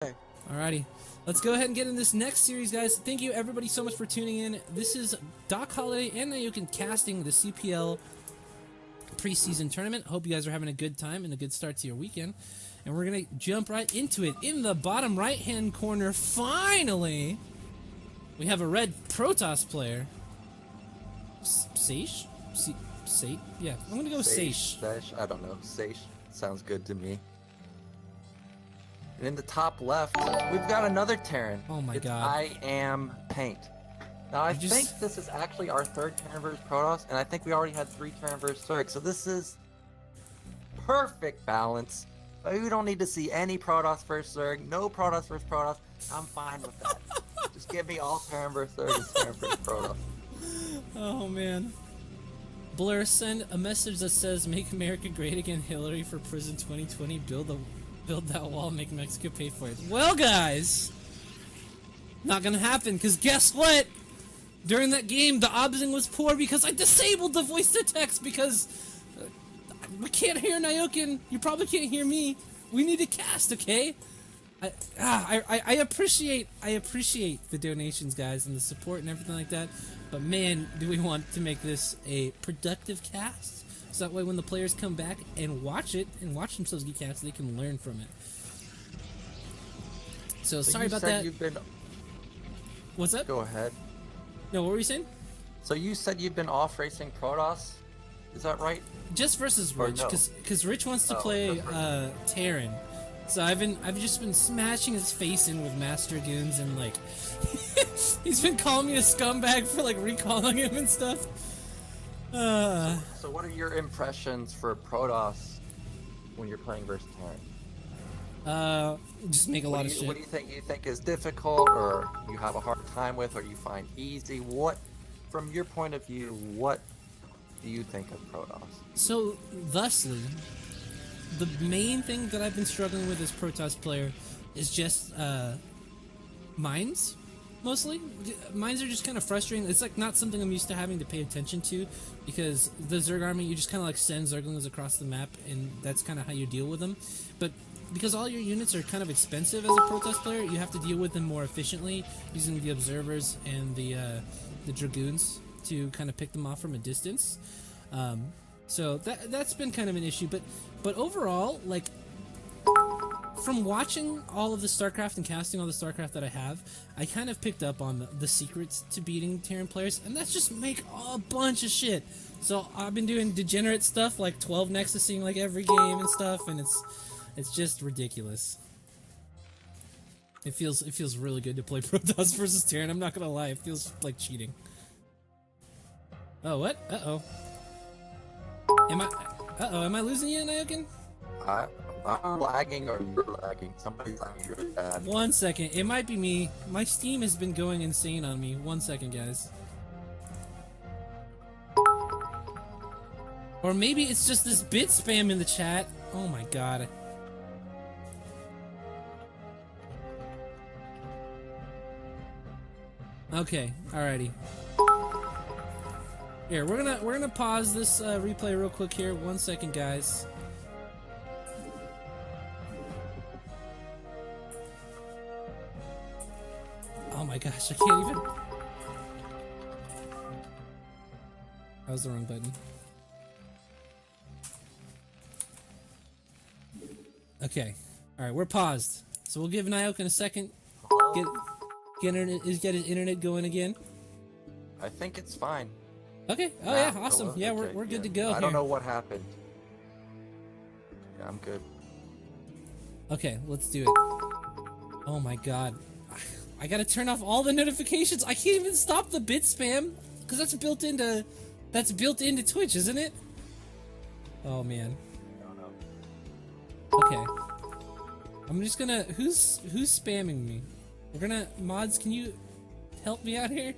Alrighty, let's go ahead and get in this next series, guys. Thank you everybody so much for tuning in. This is DocHoliday and Nyoken casting the CPL Preseason tournament. Hope you guys are having a good time and a good start to your weekend. And we're gonna jump right into it. In the bottom right-hand corner, finally, we have a red Protoss player. Seiche? Seiche? Yeah, I'm gonna go Seiche. Seiche? I don't know. Seiche sounds good to me. And in the top left, we've got another Terran. Oh my it's god. iAmPaint. Now I think this is actually our third Terran versus Protoss, and I think we already had 3 Terran versus Zerg, so this is perfect balance. We don't need to see any Protoss versus Zerg, no Protoss versus Protoss. I'm fine with that. Just give me all Terran versus Zerg and Terran versus Protoss. Oh man. Blur, send a message that says, "Make America Great Again, Hillary for Prison 2020. Build that wall, make Mexico pay for it." Well, guys, not gonna happen, because guess what? During that game, the obsing was poor because I disabled the voice to text because we can't hear Nyoken. You probably can't hear me. We need to cast, okay? I appreciate the donations, guys, and the support and everything like that. But man, do we want to make this a productive cast? So that way when the players come back and watch it, and watch themselves get cast, they can learn from it. So sorry about that. What's up? Go ahead. No, what were you saying? So you said you've been off racing Protoss? Is that right? Just versus Rich, because Rich wants to play Terran. So I've just been smashing his face in with Master Goons, and like he's been calling me a scumbag for like recalling him and stuff. So what are your impressions for Protoss when you're playing versus Terran? Just make a lot of shit. What do you think? You think is difficult, or you have a hard time with, or you find easy? What, from your point of view, what do you think of Protoss? So, thusly, the main thing that I've been struggling with as Protoss player is just mines. Mostly, mines are just kind of frustrating. It's like not something I'm used to having to pay attention to, because the Zerg army, you just kind of like send Zerglings across the map, and that's kind of how you deal with them. But because all your units are kind of expensive as a Protoss player, you have to deal with them more efficiently using the observers and the dragoons to kind of pick them off from a distance. So that's been kind of an issue. But overall, like, from watching all of the StarCraft and casting all the StarCraft that I have, I kind of picked up on the secrets to beating Terran players, and that's just make a bunch of shit. So I've been doing degenerate stuff like 12 Nexusing like every game and stuff, and it's just ridiculous. It feels really good to play Protoss versus Terran. I'm not gonna lie, it feels like cheating. Oh, what? Uh-oh. Am I losing you, Nyoken? I'm lagging, or you're lagging. Somebody's lagging really bad. 1 second. It might be me. My Steam has been going insane on me. 1 second, guys. Or maybe it's just this bit spam in the chat. Oh my god. Okay, alrighty. Here, we're gonna pause this replay real quick here. 1 second, guys. Oh my gosh, I can't even. That was the wrong button. Okay, all right, we're paused. So we'll give Nyoken a second. Get his internet going again. I think it's fine. Okay. Oh yeah, awesome. Hello? Yeah, Okay, we're good to go. I here. don't know what happened. Yeah, I'm good. Okay, let's do it. Oh my god. I gotta turn off all the notifications. I can't even stop the bit spam, because that's built into Twitch, isn't it? Oh man. No. Okay. I'm just gonna who's spamming me? We're gonna mods, can you help me out here?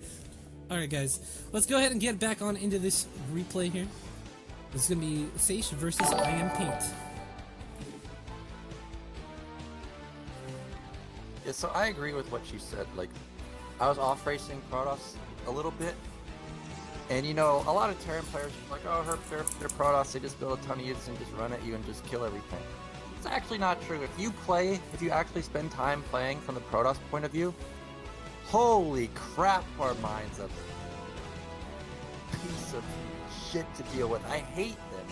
Alright guys, let's go ahead and get back on into this replay here. This is gonna be Seiche versus iAmPaint. Yeah, so I agree with what you said. Like, I was off racing Protoss a little bit, and you know, a lot of Terran players are like, oh, they're Protoss, they just build a ton of units and just run at you and just kill everything. It's actually not true. If you actually spend time playing from the Protoss point of view, holy crap, our mines a piece of shit to deal with. I hate them.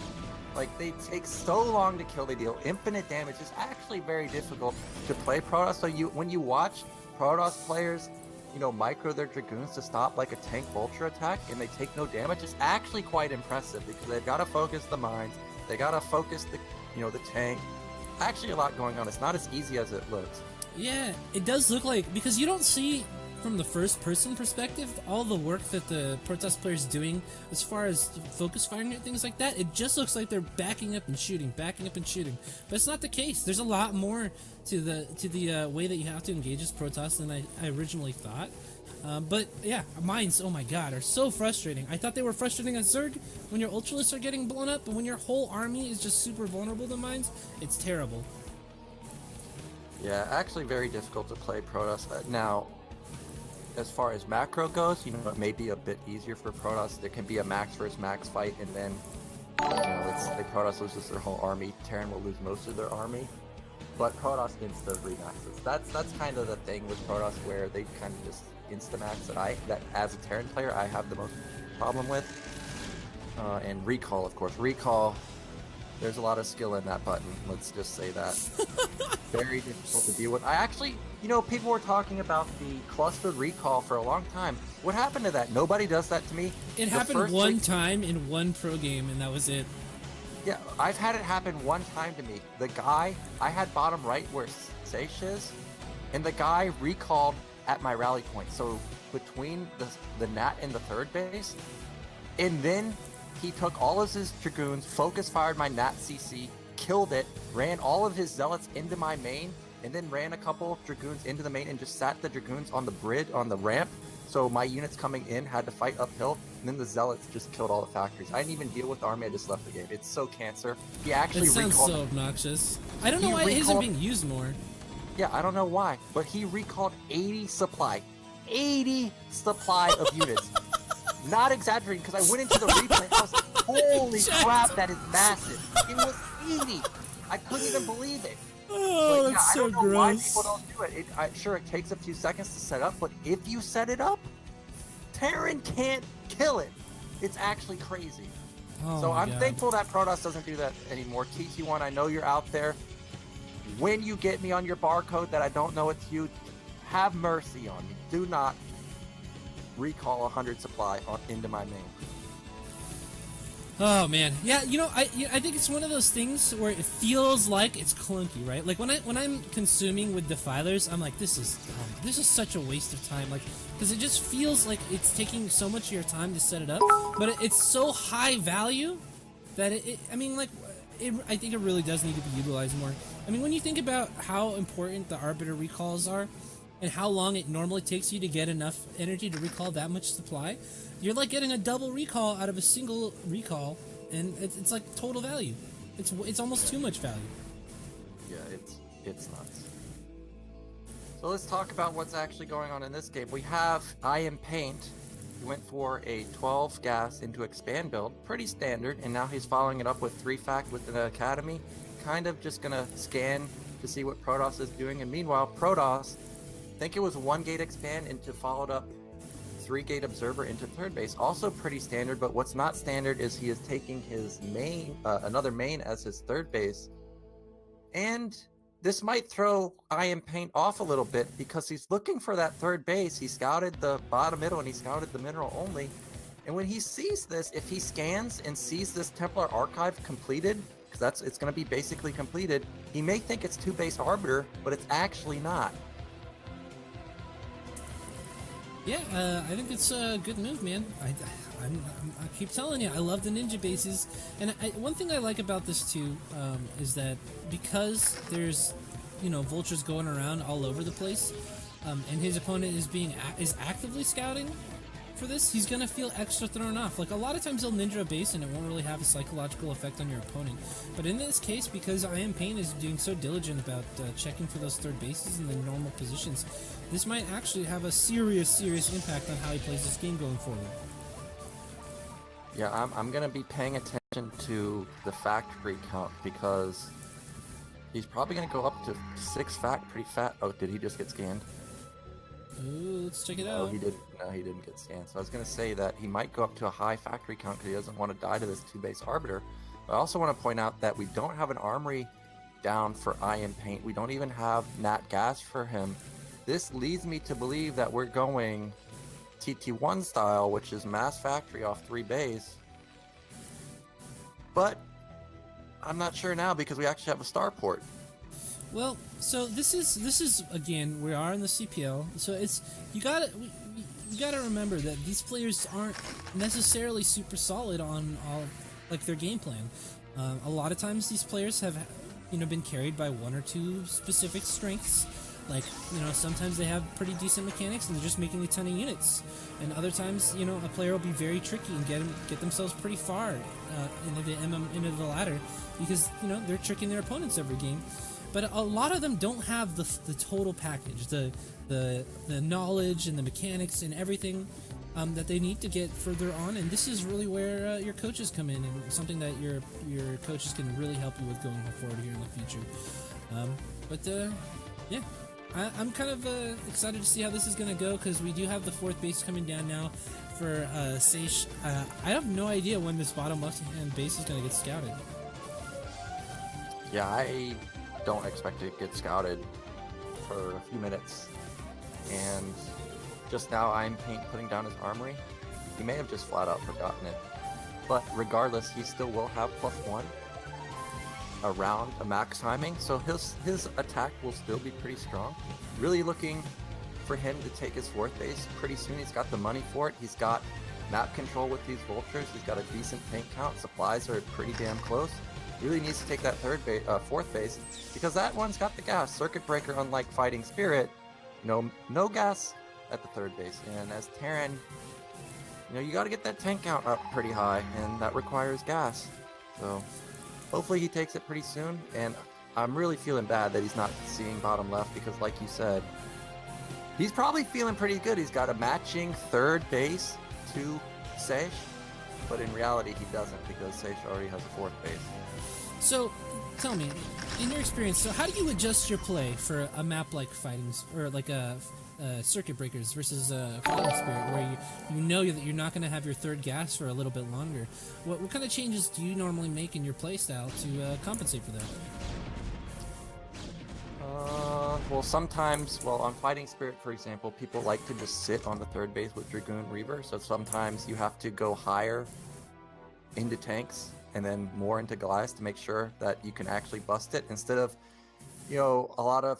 Like, they take so long to kill, they deal infinite damage. It's actually very difficult to play Protoss. So when you watch Protoss players, micro their Dragoons to stop like a tank vulture attack and they take no damage, it's actually quite impressive because they've got to focus the mines, they got to focus the tank. Actually a lot going on. It's not as easy as it looks. Yeah, it does look like, because you don't see from the first person perspective all the work that the Protoss players doing as far as focus firing and things like that. It just looks like they're backing up and shooting, but it's not the case. There's a lot more to the way that you have to engage as Protoss than I originally thought. But yeah, mines, oh my god, are so frustrating. I thought they were frustrating on Zerg when your ultralists are getting blown up, but when your whole army is just super vulnerable to mines, it's terrible. Yeah, actually very difficult to play Protoss. Now, as far as macro goes, it may be a bit easier for Protoss. There can be a max versus max fight, and then, let's say Protoss loses their whole army, Terran will lose most of their army. But Protoss insta remaxes. That's kind of the thing with Protoss, where they kind of just insta-max that as a Terran player I have the most problem with. And recall, of course. Recall, there's a lot of skill in that button, let's just say that. Very difficult to deal with. I actually, people were talking about the clustered recall for a long time. What happened to that? Nobody does that to me. It happened one time in one pro game, and that was it. Yeah, I've had it happen one time to me. The guy, I had bottom right where Seiche is, and the guy recalled at my rally point. So between the Nat and the third base, and then he took all of his Dragoons, focus fired my Nat CC, killed it, ran all of his Zealots into my main, and then ran a couple Dragoons into the main and just sat the Dragoons on the bridge, on the ramp. So my units coming in had to fight uphill, and then the Zealots just killed all the factories. I didn't even deal with the army, I just left the game. It's so cancer. He actually It sounds so obnoxious. I don't know why it isn't being used more. Yeah, I don't know why, but he recalled 80 supply. 80 supply of units. Not exaggerating, because I went into the replay and I was like, holy crap, that is massive. It was 80. I couldn't even believe it. Oh, but, that's so I don't know gross. why people don't do it. Sure, it takes a few seconds to set up, but if you set it up, Terran can't kill it. It's actually crazy. Oh, so I'm God. thankful that Protoss doesn't do that anymore. TT1, I know you're out there. When you get me on your barcode that I don't know it's you, have mercy on me. Do not recall 100 supply into my main. Oh man, yeah. I think it's one of those things where it feels like it's clunky, right? Like when I'm consuming with defilers, I'm like, this is such a waste of time, like, because it just feels like it's taking so much of your time to set it up, but it's so high value that I think it really does need to be utilized more. I mean, when you think about how important the Arbiter recalls are, and how long it normally takes you to get enough energy to recall that much supply, you're like getting a double recall out of a single recall, and it's like total value. It's almost too much value. Yeah, it's nuts. So let's talk about what's actually going on in this game. We have iAmPaint. He went for a 12 gas into expand build, pretty standard, and now he's following it up with 3 fact with the Academy, kind of just gonna scan to see what Protoss is doing. And meanwhile, Protoss, I think it was 1 gate expand into followed up 3 gate observer into third base, also pretty standard. But what's not standard is he is taking his main, another main as his third base, and this might throw iAmPaint off a little bit because he's looking for that third base. He scouted the bottom middle and he scouted the mineral only. And when he sees this, if he scans and sees this Templar Archive completed, because it's going to be basically completed, he may think it's 2 base Arbiter, but it's actually not. Yeah, I think it's a good move, man. I keep telling you, I love the ninja bases, and one thing I like about this too is that because there's vultures going around all over the place, and his opponent is actively scouting for this, he's gonna feel extra thrown off. Like a lot of times he'll ninja a base and it won't really have a psychological effect on your opponent, but in this case, because iAmPaint is doing so diligent about checking for those third bases in the normal positions, this might actually have a serious impact on how he plays this game going forward. Yeah, I'm gonna be paying attention to the factory count because He's probably going to go up to 6 fact, pretty fat. Oh, did he just get scanned? Ooh, let's check it No, out. he didn't. No, he didn't get scanned. So I was going to say that he might go up to a high factory count because he doesn't want to die to this 2-base Arbiter. But I also want to point out that we don't have an armory down for iAmPaint. We don't even have Nat Gas for him. This leads me to believe that we're going TT1 style, which is mass factory off 3 base. But I'm not sure now because we actually have a starport. Well, so this is again, we are in the CPL, so it's you gotta remember that these players aren't necessarily super solid on all like their game plan. A lot of times these players have been carried by 1 or 2 specific strengths. Like, sometimes they have pretty decent mechanics and they're just making a ton of units. And other times, a player will be very tricky and get themselves pretty far into the ladder because, they're tricking their opponents every game. But a lot of them don't have the total package, the knowledge and the mechanics and everything that they need to get further on. And this is really where your coaches come in and something that your coaches can really help you with going forward here in the future. Yeah. I'm kind of excited to see how this is going to go because we do have the 4th base coming down now for Seiche. I have no idea when this bottom left-hand base is going to get scouted. Yeah, I don't expect it to get scouted for a few minutes. And just now iAmPaint putting down his armory. He may have just flat out forgotten it. But regardless, he still will have +1. Around a max timing, so his attack will still be pretty strong. Really looking for him to take his 4th base pretty soon. He's got the money for it. He's got map control with these vultures. He's got a decent tank count. Supplies are pretty damn close. Really needs to take that 4th base because that one's got the gas. Circuit breaker, unlike Fighting Spirit, no gas at the 3rd base. And as Terran, you got to get that tank count up pretty high, and that requires gas. So hopefully he takes it pretty soon, and I'm really feeling bad that he's not seeing bottom left because, like you said, he's probably feeling pretty good. He's got a matching 3rd base to Seiche, but in reality he doesn't because Seiche already has a 4th base. So, tell me, in your experience, so how do you adjust your play for a map like or like Circuit Breakers versus Fighting Spirit, where you know that you're not going to have your 3rd gas for a little bit longer? What kind of changes do you normally make in your playstyle to compensate for that? Well, sometimes, on Fighting Spirit, for example, people like to just sit on the 3rd base with Dragoon Reaver, so sometimes you have to go higher into tanks and then more into Goliath to make sure that you can actually bust it. Instead of, a lot of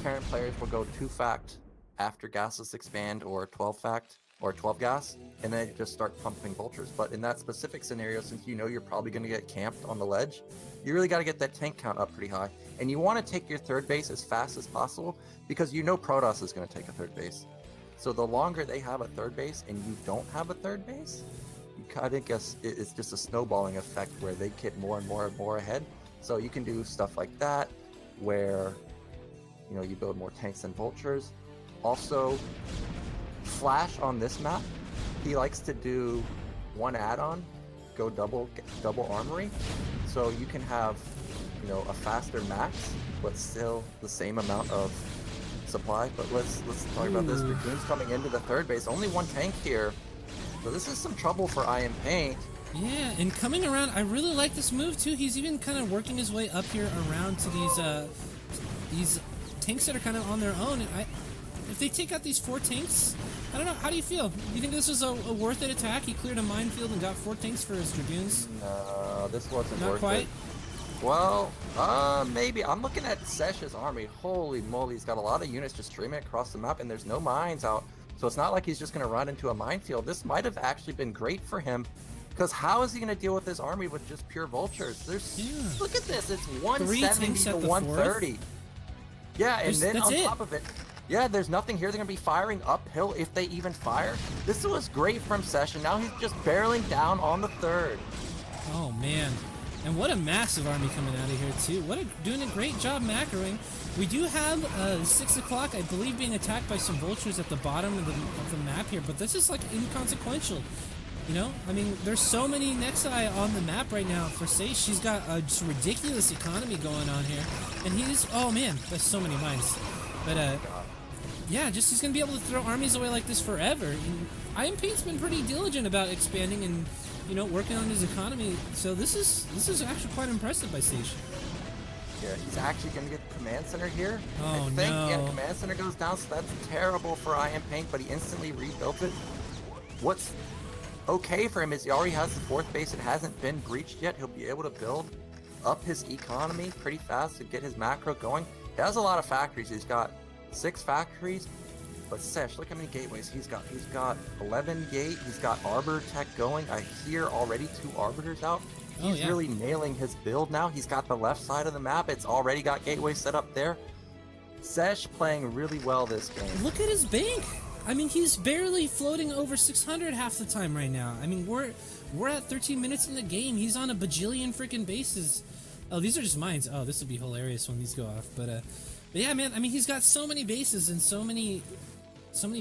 Terran players will go 2 fact after gases expand, or 12 fact, or 12 gas, and then just start pumping vultures. But in that specific scenario, since you're probably going to get camped on the ledge, you really got to get that tank count up pretty high. And you want to take your 3rd base as fast as possible because Protoss is going to take a 3rd base. So the longer they have a 3rd base and you don't have a 3rd base, I think it's just a snowballing effect where they get more and more and more ahead. So you can do stuff like that where you build more tanks and vultures. Also, Flash on this map, he likes to do 1 add-on, go double armory, so you can have a faster max but still the same amount of supply. But let's talk about this. Dragoon's coming into the 3rd base, only 1 tank here, so this is some trouble for iAmPaint. Yeah, and coming around, I really like this move too. He's even kind of working his way up here around to these tanks that are kind of on their own. And if they take out these 4 tanks, I don't know. How do you feel? Do you think this was a worth it attack? He cleared a minefield and got 4 tanks for his Dragoons. No, this wasn't Not worth quite. it. Well, maybe. I'm looking at Seiche's army. Holy moly, he's got a lot of units just streaming across the map, and there's no mines out. So it's not like he's just going to run into a minefield. This might have actually been great for him, because how is he going to deal with this army with just pure vultures? Look at this. It's 170 to 130. Yeah, and then on top of it, there's nothing here. They're going to be firing uphill if they even fire. This was great from Seiche. Now he's just barreling down on the 3rd. Oh, man. And what a massive army coming out of here, too. Doing a great job macroing. We do have 6 o'clock, I believe, being attacked by some vultures at the bottom of the map here, but this is like inconsequential. You know, I mean, there's so many Nexi on the map right now for Seiche. She's got a just ridiculous economy going on here, and he's, oh man, there's so many mines. But yeah, just he's gonna be able to throw armies away like this forever. And iAmPaint's been pretty diligent about expanding and, you know, working on his economy. So this is actually quite impressive by Seiche. Yeah, he's actually going to get the command center here. Oh, I think, no. yeah, command center goes down, so that's terrible for iAmPaint, but he instantly rebuilt it. What's okay for him is he already has the 4th base. It hasn't been breached yet. He'll be able to build up his economy pretty fast to get his macro going. He has a lot of factories. He's got 6 factories, but Seiche, look how many gateways he's got. He's got 11 gate. He's got arbiter tech going. I hear already 2 arbiters out. He's really nailing his build now. He's got the left side of the map. It's already got gateway set up there. Seiche playing really well this game. Look at his bank. I mean, he's barely floating over 600 half the time right now. I mean, we're at 13 minutes in the game. He's on a bajillion freaking bases. Oh, these are just mines. Oh, this would be hilarious when these go off. But yeah, man. I mean, he's got so many bases and so many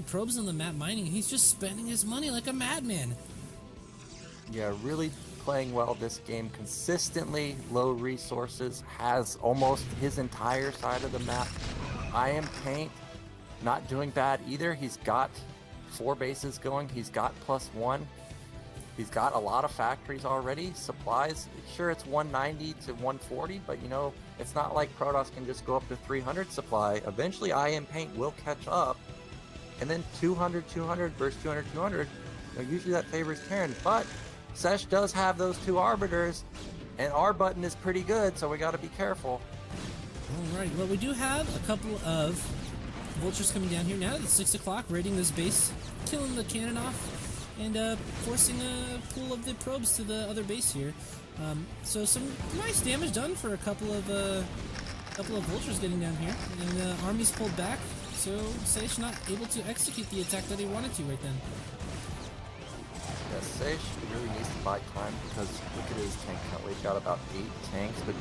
probes on the map mining. He's just spending his money like a madman. Yeah, really playing well this game. Consistently low resources. Has almost his entire side of the map. iAmPaint not doing bad either. He's got 4 bases going. He's got +1. He's got a lot of factories already. Supplies, sure, it's 190 to 140, but you know, it's not like Protoss can just go up to 300 supply. Eventually iAmPaint will catch up, and then 200 versus 200 200. You know, usually that favors Terran, but Seiche does have those 2 arbiters, and our button is pretty good, so we got to be careful. Alright, well, we do have a couple of vultures coming down here now. It's 6 o'clock, raiding this base, killing the cannon off, and forcing a pull of the probes to the other base here. So some nice damage done for a couple of vultures getting down here, and the army's pulled back, so Seiche not able to execute the attack that he wanted to right then. Yeah, Seiche really needs to buy time because look at his tank count. We've got about 8 tanks, but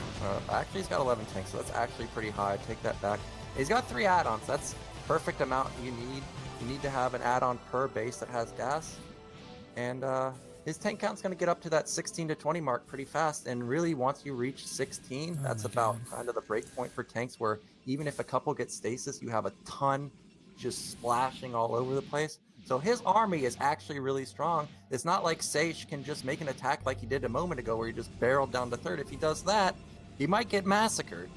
actually he's got 11 tanks, so that's actually pretty high. Take that back. He's got 3 add-ons. That's perfect amount you need. You need to have an add-on per base that has gas. And his tank count's going to get up to that 16 to 20 mark pretty fast. And really, once you reach 16, that's about kind of the break point for tanks, where even if a couple get stasis, you have a ton just splashing all over the place. So his army is actually really strong. It's not like Seiche can just make an attack like he did a moment ago, where he just barreled down to 3rd. If he does that, he might get massacred.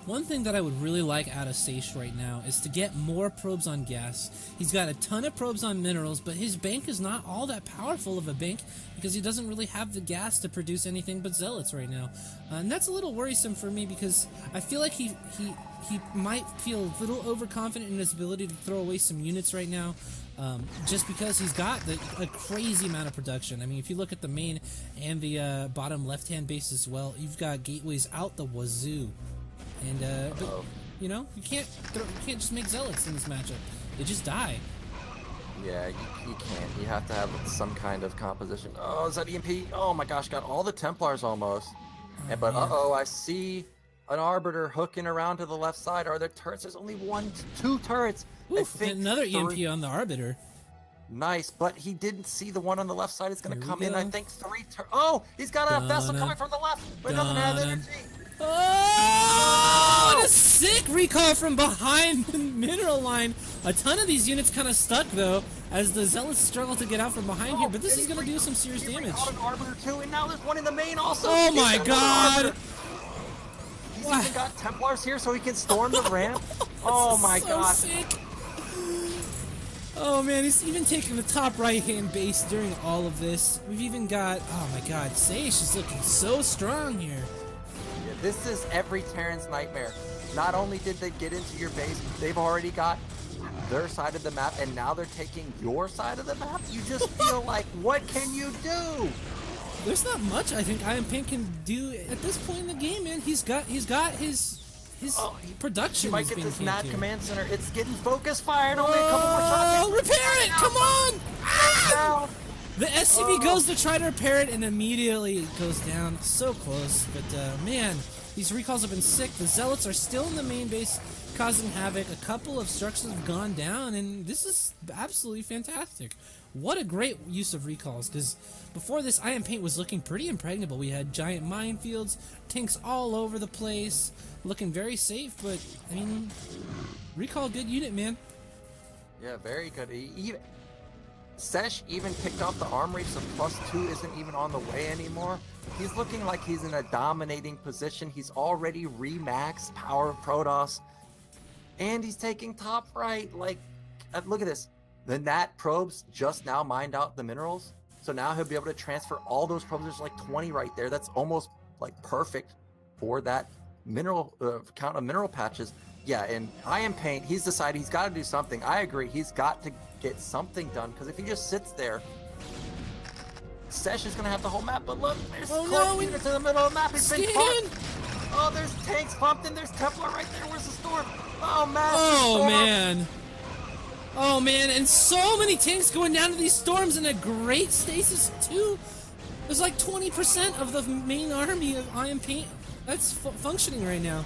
One thing that I would really like out of Seiche right now is to get more probes on gas. He's got a ton of probes on minerals, but his bank is not all that powerful of a bank because he doesn't really have the gas to produce anything but zealots right now. And that's a little worrisome for me because I feel like he might feel a little overconfident in his ability to throw away some units right now. Just because he's got a crazy amount of production. I mean, if you look at the main and the bottom left-hand base as well, you've got gateways out the wazoo. And but you know, you can't just make zealots in this matchup. They just die. Yeah, you can't. You have to have some kind of composition. Oh, is that EMP? Oh my gosh, got all the Templars almost. But I see an Arbiter hooking around to the left side. Are there turrets? There's only 2 turrets. Oof, another EMP on the Arbiter. Nice, but he didn't see the one on the left side is going to come in. I think 3 turrets. Oh, he's got a vessel coming from the left, but it doesn't have energy. Oh, what a sick recall from behind the mineral line. A ton of these units kind of stuck, though, as the Zealots struggle to get out from behind here, but this is going to do some serious damage. An Arbiter too, and now there's one in the main also. Oh my god. He's even got Templars here so he can storm the ramp. Oh my god. Sick. Oh man, he's even taking the top right-hand base during all of this. We've even got, oh my god, Seiche is looking so strong here. Yeah, this is every Terran's nightmare. Not only did they get into your base, they've already got their side of the map, and now they're taking your side of the map. You just feel like, what can you do? There's not much I think iAmPaint can do at this point in the game, man. He's got his production. You might get this NAT command center. It's getting focus fired. Only a couple more shots. Oh, repair it! Come on! Ah! The SCV goes to try to repair it and immediately it goes down. So close, but man, these recalls have been sick. The Zealots are still in the main base, causing havoc. A couple of structures have gone down, and this is absolutely fantastic. what a great use of recalls, because before this, iAmPaint was looking pretty impregnable. We had giant minefields, tanks all over the place, looking very safe, but, I mean, recall a good unit, man. Yeah, very good. Seiche even picked off the armory, so +2 isn't even on the way anymore. He's looking like he's in a dominating position. He's already remaxed power of Protoss, and he's taking top right. Like, look at this. The Nat probes just now mined out the minerals, so now he'll be able to transfer all those probes. There's like 20 right there. That's almost like perfect for that mineral count of mineral patches. Yeah, and iAmPaint, he's decided he's got to do something. I agree. He's got to get something done, because if he just sits there, Seiche is going to have the whole map. But look, there's Cloak into the middle of the map. He's been caught. Oh, there's tanks pumped in. There's Templar right there. Where's the storm? Oh, man. Oh, man. Oh, man. And so many tanks going down to these storms, and a great stasis, too. There's like 20% of the main army of iAmPaint that's functioning right now.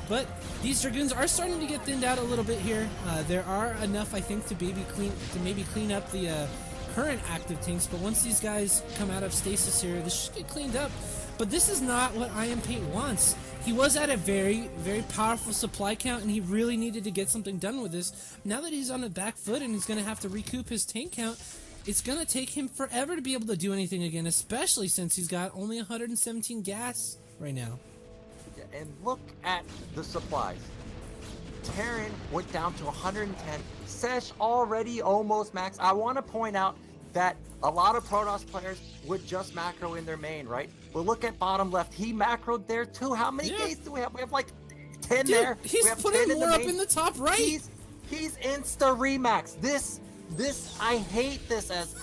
But these Dragoons are starting to get thinned out a little bit here. There are enough, I think, to maybe clean up the current active tanks. But once these guys come out of stasis here, this should get cleaned up. But this is not what iAmPaint wants. He was at a very, very powerful supply count, and he really needed to get something done with this. Now that he's on the back foot and he's going to have to recoup his tank count, it's going to take him forever to be able to do anything again, especially since he's got only 117 gas right now. And look at the supplies. Terran went down to 110. Seiche already almost maxed. I want to point out that a lot of Protoss players would just macro in their main, right? But look at bottom left. He macroed there too. How many gates do we have? We have like 10 there. He's putting more up in the top right. He's insta remax. This I hate this as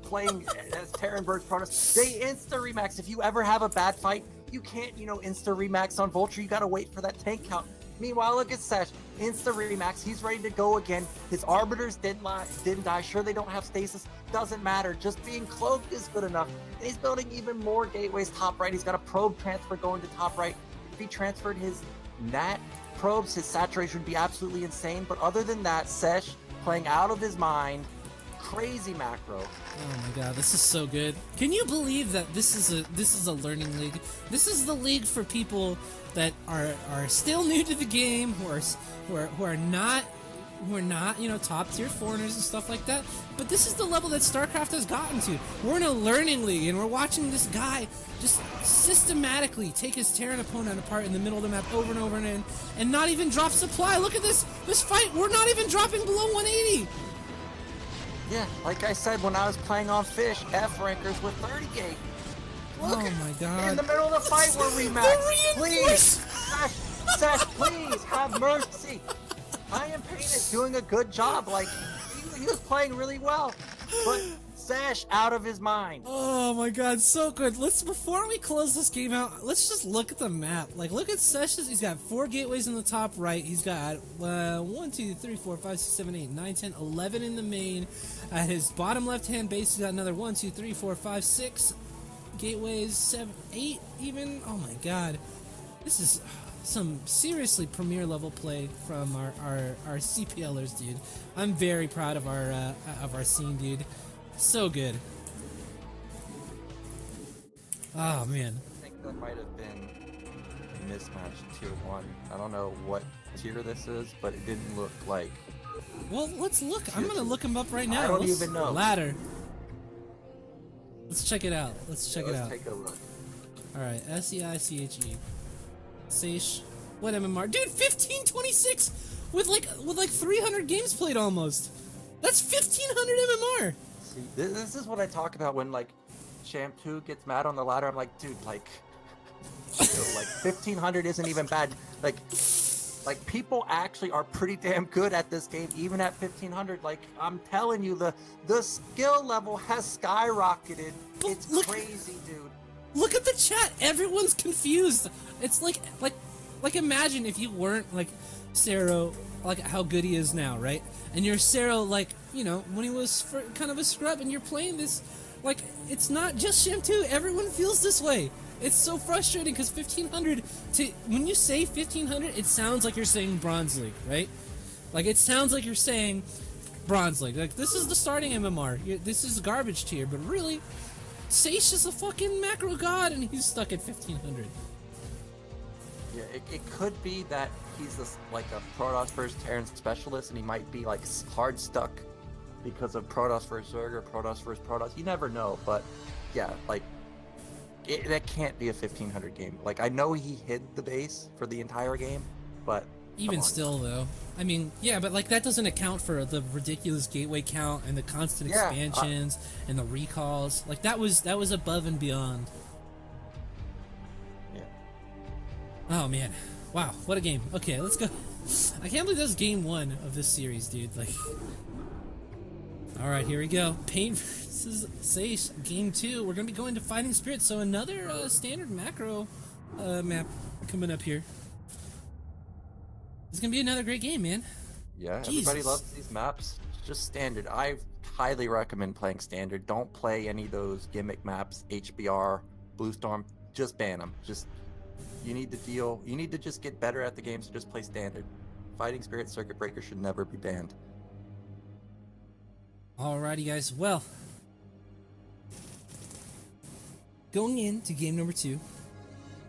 playing as Terran versus Protoss. They insta remax. If you ever have a bad fight, you can't, insta remax on Vulture. You gotta wait for that tank count. Meanwhile, look at Seiche, insta remax. He's ready to go again. His arbiters didn't die. Sure, they don't have stasis. Doesn't matter. Just being cloaked is good enough. And he's building even more gateways top right. He's got a probe transfer going to top right. If he transferred his Nat probes, his saturation would be absolutely insane. But other than that, Seiche playing out of his mind. Crazy macro. Oh my god, this is so good. Can you believe that this is a learning league? This is the league for people that are still new to the game, who are not top tier foreigners and stuff like that. But this is the level that StarCraft has gotten to. We're in a learning league, and we're watching this guy just systematically take his Terran opponent apart in the middle of the map over and over and not even drop supply. Look at this fight. We're not even dropping below 180. Yeah, like I said, when I was playing on Fish, F rankers with 30 gate. Look, oh my god. In the middle of the fight, we're remaxed. Please, Seiche, please, have mercy. iAmPaint is doing a good job. Like, he was playing really well. But Seiche out of his mind. Oh my god, so good. Before we close this game out, let's just look at the map. Like, look at Seiche's. He's got 4 gateways in the top right. He's got 1, 2, 3, 4, 5, 6, 7, 8, 9, 10, 11 in the main. At his bottom left-hand base, he's got another 1, 2, 3, 4, 5, 6 gateways, 7, 8 even. Oh my god. This is some seriously premier level play from our CPLers, dude. I'm very proud of our scene, dude. So good. Oh man. I think that might have been mismatched tier 1. I don't know what tier this is, but it didn't look like. Well, let's look. I'm gonna look him up right now. I don't even know. Ladder. Let's check it out. Let's check it out. Let's take a look. All right, Seiche. Seiche. What MMR? Dude, 1526 with like 300 games played almost. That's 1500 MMR. See, this is what I talk about when like Shampoo gets mad on the ladder. I'm like, dude, like 1500 isn't even bad. Like people actually are pretty damn good at this game, even at 1500. Like I'm telling you, the skill level has skyrocketed. It's crazy, dude. Look at the chat. Everyone's confused. It's like imagine if you weren't like Cero, like how good he is now, right? And you're Cero, like, when he was kind of a scrub, and you're playing this, like, it's not just Shampoo. Everyone feels this way. It's so frustrating because 1500, when you say 1500, it sounds like you're saying Bronze League, right? Like, it sounds like you're saying Bronze League. Like, this is the starting MMR. This is garbage tier, but really, Seiche is a fucking macro god, and he's stuck at 1500. Yeah, it could be that he's like a Protoss versus Terran specialist, and he might be like hard stuck because of Protoss versus Zerg or Protoss versus Protoss. You never know, but yeah, like that can't be a 1500 game. Like, I know he hid the base for the entire game, but even still, though, I mean, yeah, but like that doesn't account for the ridiculous gateway count and the constant expansions and the recalls. Like that was above and beyond. Oh man, wow, what a game. Okay, let's go. I can't believe that's game 1 of this series, dude. Like, alright, here we go. Paint versus Seiche, game 2. We're gonna be going to Fighting Spirit, so another standard macro map coming up here. It's gonna be another great game, man. Yeah, Jesus. Everybody loves these maps. Just standard. I highly recommend playing standard. Don't play any of those gimmick maps, HBR, Blue Storm. Just ban them. You need to just get better at the game, so just play standard. Fighting Spirit Circuit Breaker should never be banned. Alrighty, guys. Well, going into game number 2,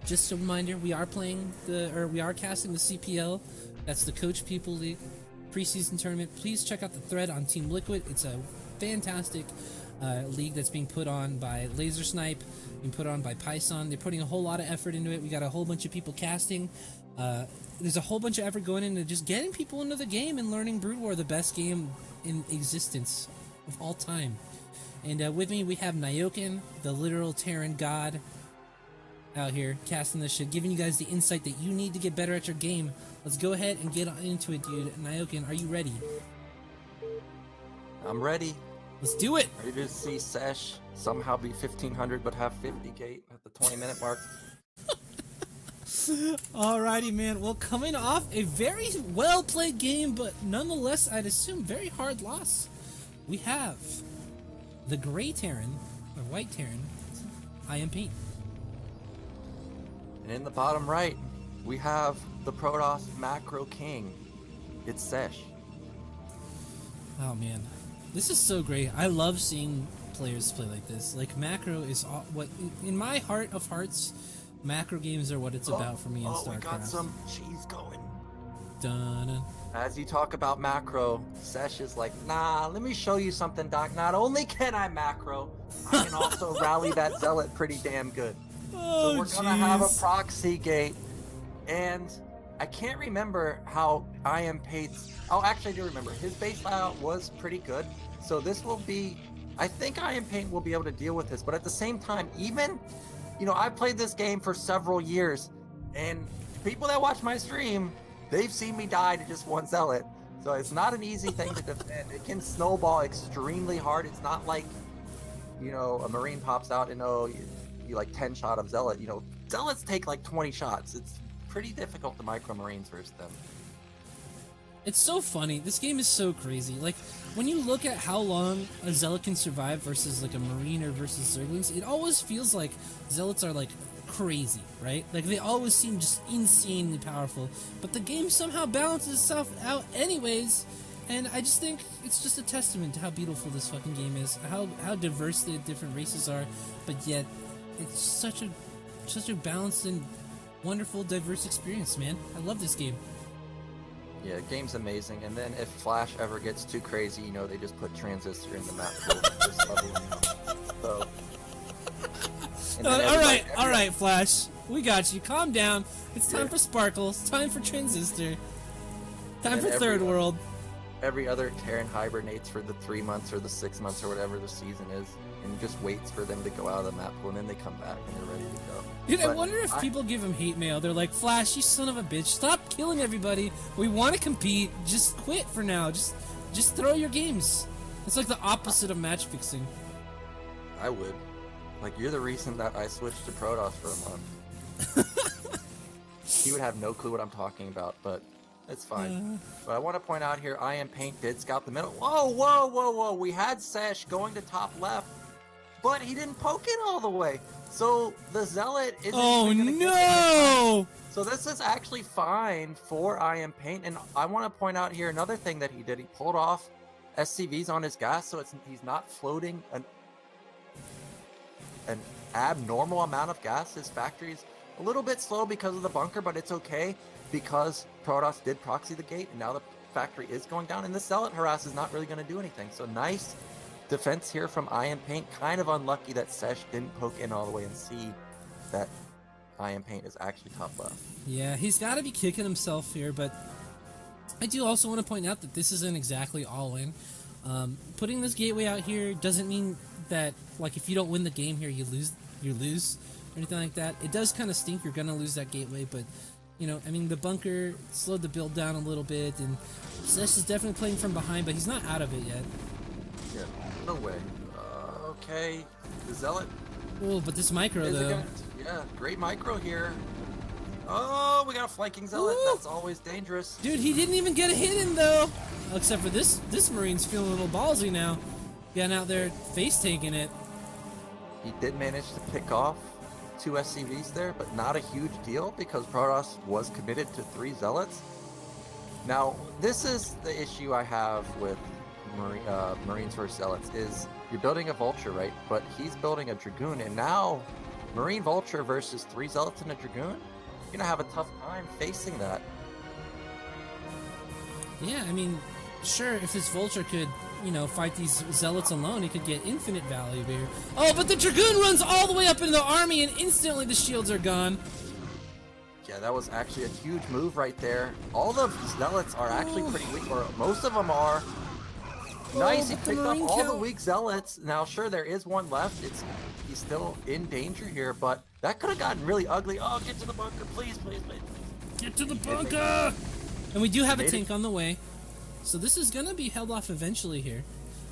just a reminder, we are casting the CPL. That's the Coach Pupil League preseason tournament. Please check out the thread on Team Liquid. It's a fantastic league that's being put on by Laser Snipe, being put on by Python. They're putting a whole lot of effort into it. We got a whole bunch of people casting. There's a whole bunch of effort going into just getting people into the game and learning Brood War, the best game in existence of all time. And with me, we have Nyoken, the literal Terran god, out here casting this shit, giving you guys the insight that you need to get better at your game. Let's go ahead and get into it, dude. Nyoken, are you ready? I'm ready. Let's do it! Ready to see Seiche somehow be 1500 but have 50 gate at the 20-minute mark. Alrighty, man. Well, coming off a very well-played game, but nonetheless, I'd assume very hard loss, we have the gray Terran, or white Terran, iAmPaint. And in the bottom right, we have the Protoss Macro King. It's Seiche. Oh, man. This is so great. I love seeing players play like this. Like, macro is what, in my heart of hearts, macro games are what it's about for me in StarCraft. We got some cheese going. Dun. As you talk about macro, Seiche is like, nah, let me show you something, Doc. Not only can I macro, I can also rally that zealot pretty damn good. Oh, so we're gonna have a proxy gate, and I can't remember how iAmPaint's. Oh, actually, I do remember. His base layout was pretty good, so this will be. I think iAmPaint will be able to deal with this, but at the same time, even, I've played this game for several years, and people that watch my stream, they've seen me die to just one zealot, so it's not an easy thing to defend. It can snowball extremely hard. It's not like, a Marine pops out and you like 10 shot of zealot. Zealots take like 20 shots. It's pretty difficult to micro Marines versus them. It's so funny. This game is so crazy. Like, when you look at how long a zealot can survive versus like a Marine or versus Zerglings, it always feels like zealots are like crazy, right? Like, they always seem just insanely powerful, but the game somehow balances itself out anyways. And I just think it's just a testament to how beautiful this fucking game is, how diverse the different races are, but yet it's such a balanced and wonderful, diverse experience, man. I love this game. Yeah, game's amazing. And then if Flash ever gets too crazy, they just put Transistor in the map pool. Just level him up. So. All right, Flash. We got you. Calm down. It's time for Sparkle. It's time for Transistor. Time for Third World. Every other Terran hibernates for the 3 months or the 6 months or whatever the season is, and just waits for them to go out of the map pool, and then they come back and they're ready to go. Dude, I wonder if people give him hate mail. They're like, Flash, you son of a bitch, stop killing everybody. We want to compete. Just quit for now. Just throw your games. It's like the opposite of match fixing. I would. Like, you're the reason that I switched to Protoss for a month. He would have no clue what I'm talking about, but it's fine. But I want to point out here, iAmPaint did scout the middle. Whoa. We had Seiche going to top left, but he didn't poke it all the way. So the zealot isn't even gonna get. So this is actually fine for iAmPaint, and I want to point out here another thing that he did. He pulled off SCVs on his gas, so he's not floating an abnormal amount of gas. His factory's a little bit slow because of the bunker, but it's okay because Protoss did proxy the gate, and now the factory is going down, and the Zealot harass is not really going to do anything. So nice defense here from iAmPaint. Kind of unlucky that Seiche didn't poke in all the way and see that iAmPaint is actually top left. Yeah, he's got to be kicking himself here, but I do also want to point out that this isn't exactly all in. Putting this gateway out here doesn't mean that, like, if you don't win the game here, you lose, or anything like that. It does kind of stink. You're going to lose that gateway, but, you know, I mean, the bunker slowed the build down a little bit, and Seiche is definitely playing from behind, but he's not out of it yet. Yeah, no way. Okay, the Zealot. Oh, but this micro, though. Yeah, great micro here. Oh, we got a flanking Zealot. Ooh. That's always dangerous. Dude, he didn't even get a hit in, though. Except for this Marine's feeling a little ballsy now. Getting out there, face taking it. He did manage to pick off 2 SCVs there, but not a huge deal because Protoss was committed to 3 Zealots. Now, this is the issue I have with Marines versus Zealots, is you're building a Vulture, right? But he's building a Dragoon, and now Marine Vulture versus 3 Zealots and a Dragoon? You're gonna have a tough time facing that. Yeah, I mean, sure, if this Vulture could, you know, fight these Zealots alone, he could get infinite value here. Oh, but the Dragoon runs all the way up into the army, and instantly the shields are gone. Yeah, that was actually a huge move right there. All the Zealots are actually pretty weak, or most of them are. Nice, he picked up all the weak Zealots. Now, sure, there is one left. He's still in danger here, but that could have gotten really ugly. Oh, get to the bunker, please, please, please. Get to the bunker! And we do have a tank on the way. So this is gonna be held off eventually here,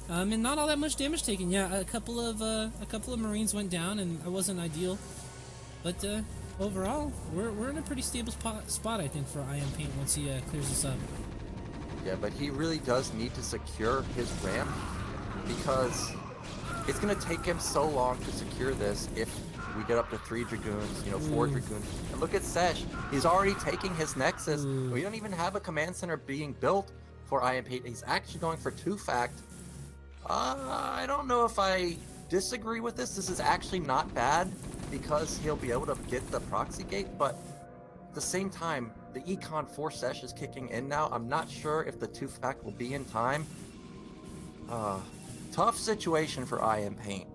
and not all that much damage taken. Yeah, a couple of Marines went down, and it wasn't ideal. But overall, we're in a pretty stable spot, I think, for iAmPaint once he clears this up. Yeah, but he really does need to secure his ramp because it's gonna take him so long to secure this. If we get up to 3 Dragoons, you know, 4 Dragoons, and look at Seiche, he's already taking his Nexus. We don't even have a command center being built for iAmPaint. He's actually going for 2 fact. I don't know if I disagree with this. This is actually not bad because he'll be able to get the proxy gate, but at the same time, the econ for Seiche is kicking in now. I'm not sure if the 2 fact will be in time. Tough situation for iAmPaint.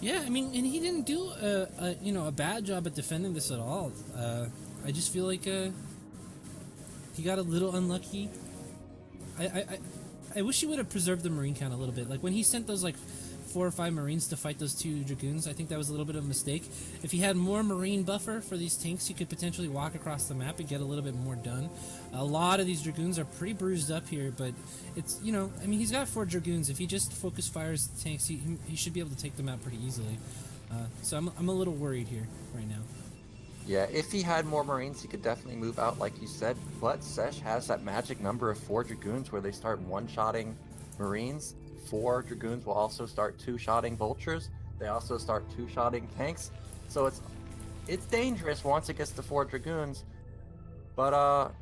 Yeah, I mean, and he didn't do a bad job at defending this at all. I just feel like he got a little unlucky. I wish he would have preserved the Marine count a little bit. Like when he sent those like 4 or 5 Marines to fight those 2 Dragoons, I think that was a little bit of a mistake. If he had more Marine buffer for these tanks, he could potentially walk across the map and get a little bit more done. A lot of these Dragoons are pretty bruised up here, but it's, you know, I mean, he's got 4 Dragoons. If he just focus fires the tanks, he should be able to take them out pretty easily. So I'm a little worried here right now. Yeah, if he had more Marines, he could definitely move out, like you said. But Seiche has that magic number of 4 Dragoons where they start one-shotting Marines. 4 Dragoons will also start 2-shotting Vultures. They also start 2-shotting tanks. So it's dangerous once it gets to 4 Dragoons. But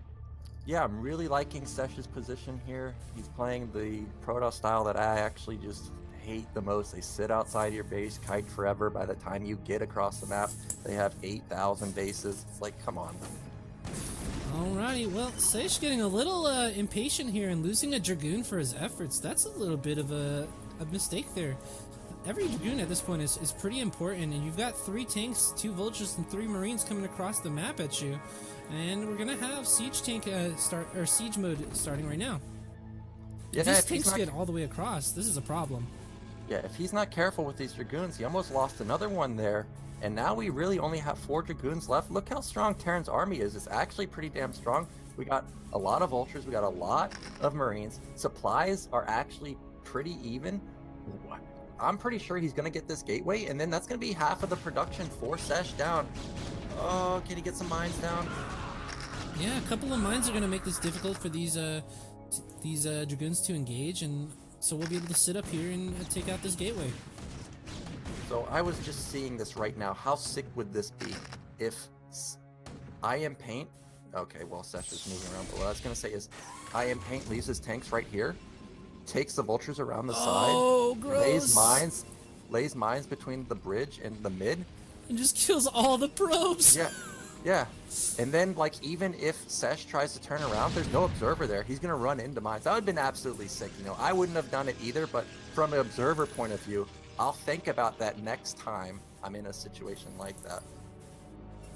yeah, I'm really liking Seiche's position here. He's playing the Protoss style that I actually just hate the most. They sit outside your base, kite forever. By the time you get across the map, they have 8,000 bases. It's like, come on. Alrighty, well, Seiche getting a little impatient here and losing a Dragoon for his efforts. That's a little bit of a mistake there. Every Dragoon at this point is pretty important, and you've got 3 tanks, 2 Vultures, and 3 Marines coming across the map at you. And we're gonna have Siege tank Siege mode starting right now. Yeah, if these tanks get all the way across, this is a problem. Yeah, if he's not careful with these Dragoons, he almost lost another one there. And now we really only have 4 Dragoons left. Look how strong Terran's army is. It's actually pretty damn strong. We got a lot of Vultures. We got a lot of Marines. Supplies are actually pretty even. I'm pretty sure he's going to get this gateway, and then that's going to be half of the production for Seiche down. Oh, can he get some mines down? Yeah, a couple of mines are going to make this difficult for these Dragoons to engage, and so we'll be able to sit up here and take out this gateway. So I was just seeing this right now. How sick would this be if iAmPaint Okay, well, Seiche is moving around. But what I was gonna say is, iAmPaint leaves his tanks right here, takes the vultures around the Oh, side, gross. lays mines between the bridge and the mid, And just kills all the probes. Yeah, yeah. And then, like, even if Seiche tries to turn around, there's no observer there. He's gonna run into mines. That would have been absolutely sick, you know. I wouldn't have done it either, but from an observer point of view, I'll think about that next time I'm in a situation like that.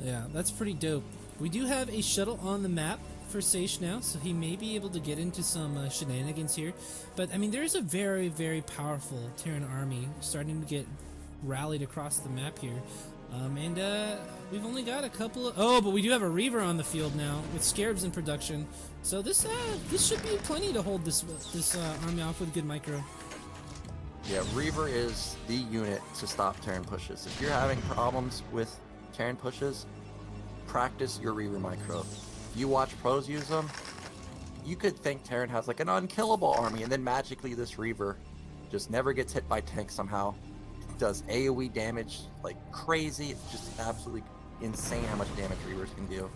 Yeah, that's pretty dope. We do have a shuttle on the map for Seiche now, so he may be able to get into some shenanigans here. But, I mean, there's a very, very powerful Terran army starting to get rallied across the map here. We've only got a couple of... Oh, but we do have a Reaver on the field now with Scarabs in production. So this should be plenty to hold this army off with good micro. Yeah, Reaver is the unit to stop Terran pushes. If you're having problems with Terran pushes, practice your Reaver micro. If you watch pros use them, you could think Terran has like an unkillable army, and then magically this Reaver just never gets hit by tanks somehow. Does AoE damage like crazy. It's just absolutely insane how much damage Reavers can do.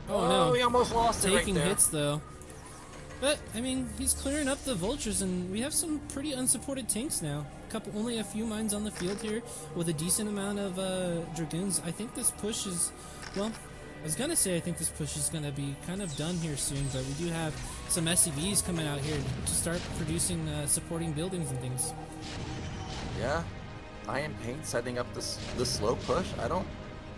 Oh no, we almost lost it right taking there. hits though. But I mean, he's clearing up the vultures, and we have some pretty unsupported tanks now. Only a few mines on the field here, with a decent amount of dragoons. I think this push is, well, I was gonna say I think this push is gonna be kind of done here soon, but we do have some SCVs coming out here to start producing supporting buildings and things. Yeah, iAmPaint setting up this slow push. I don't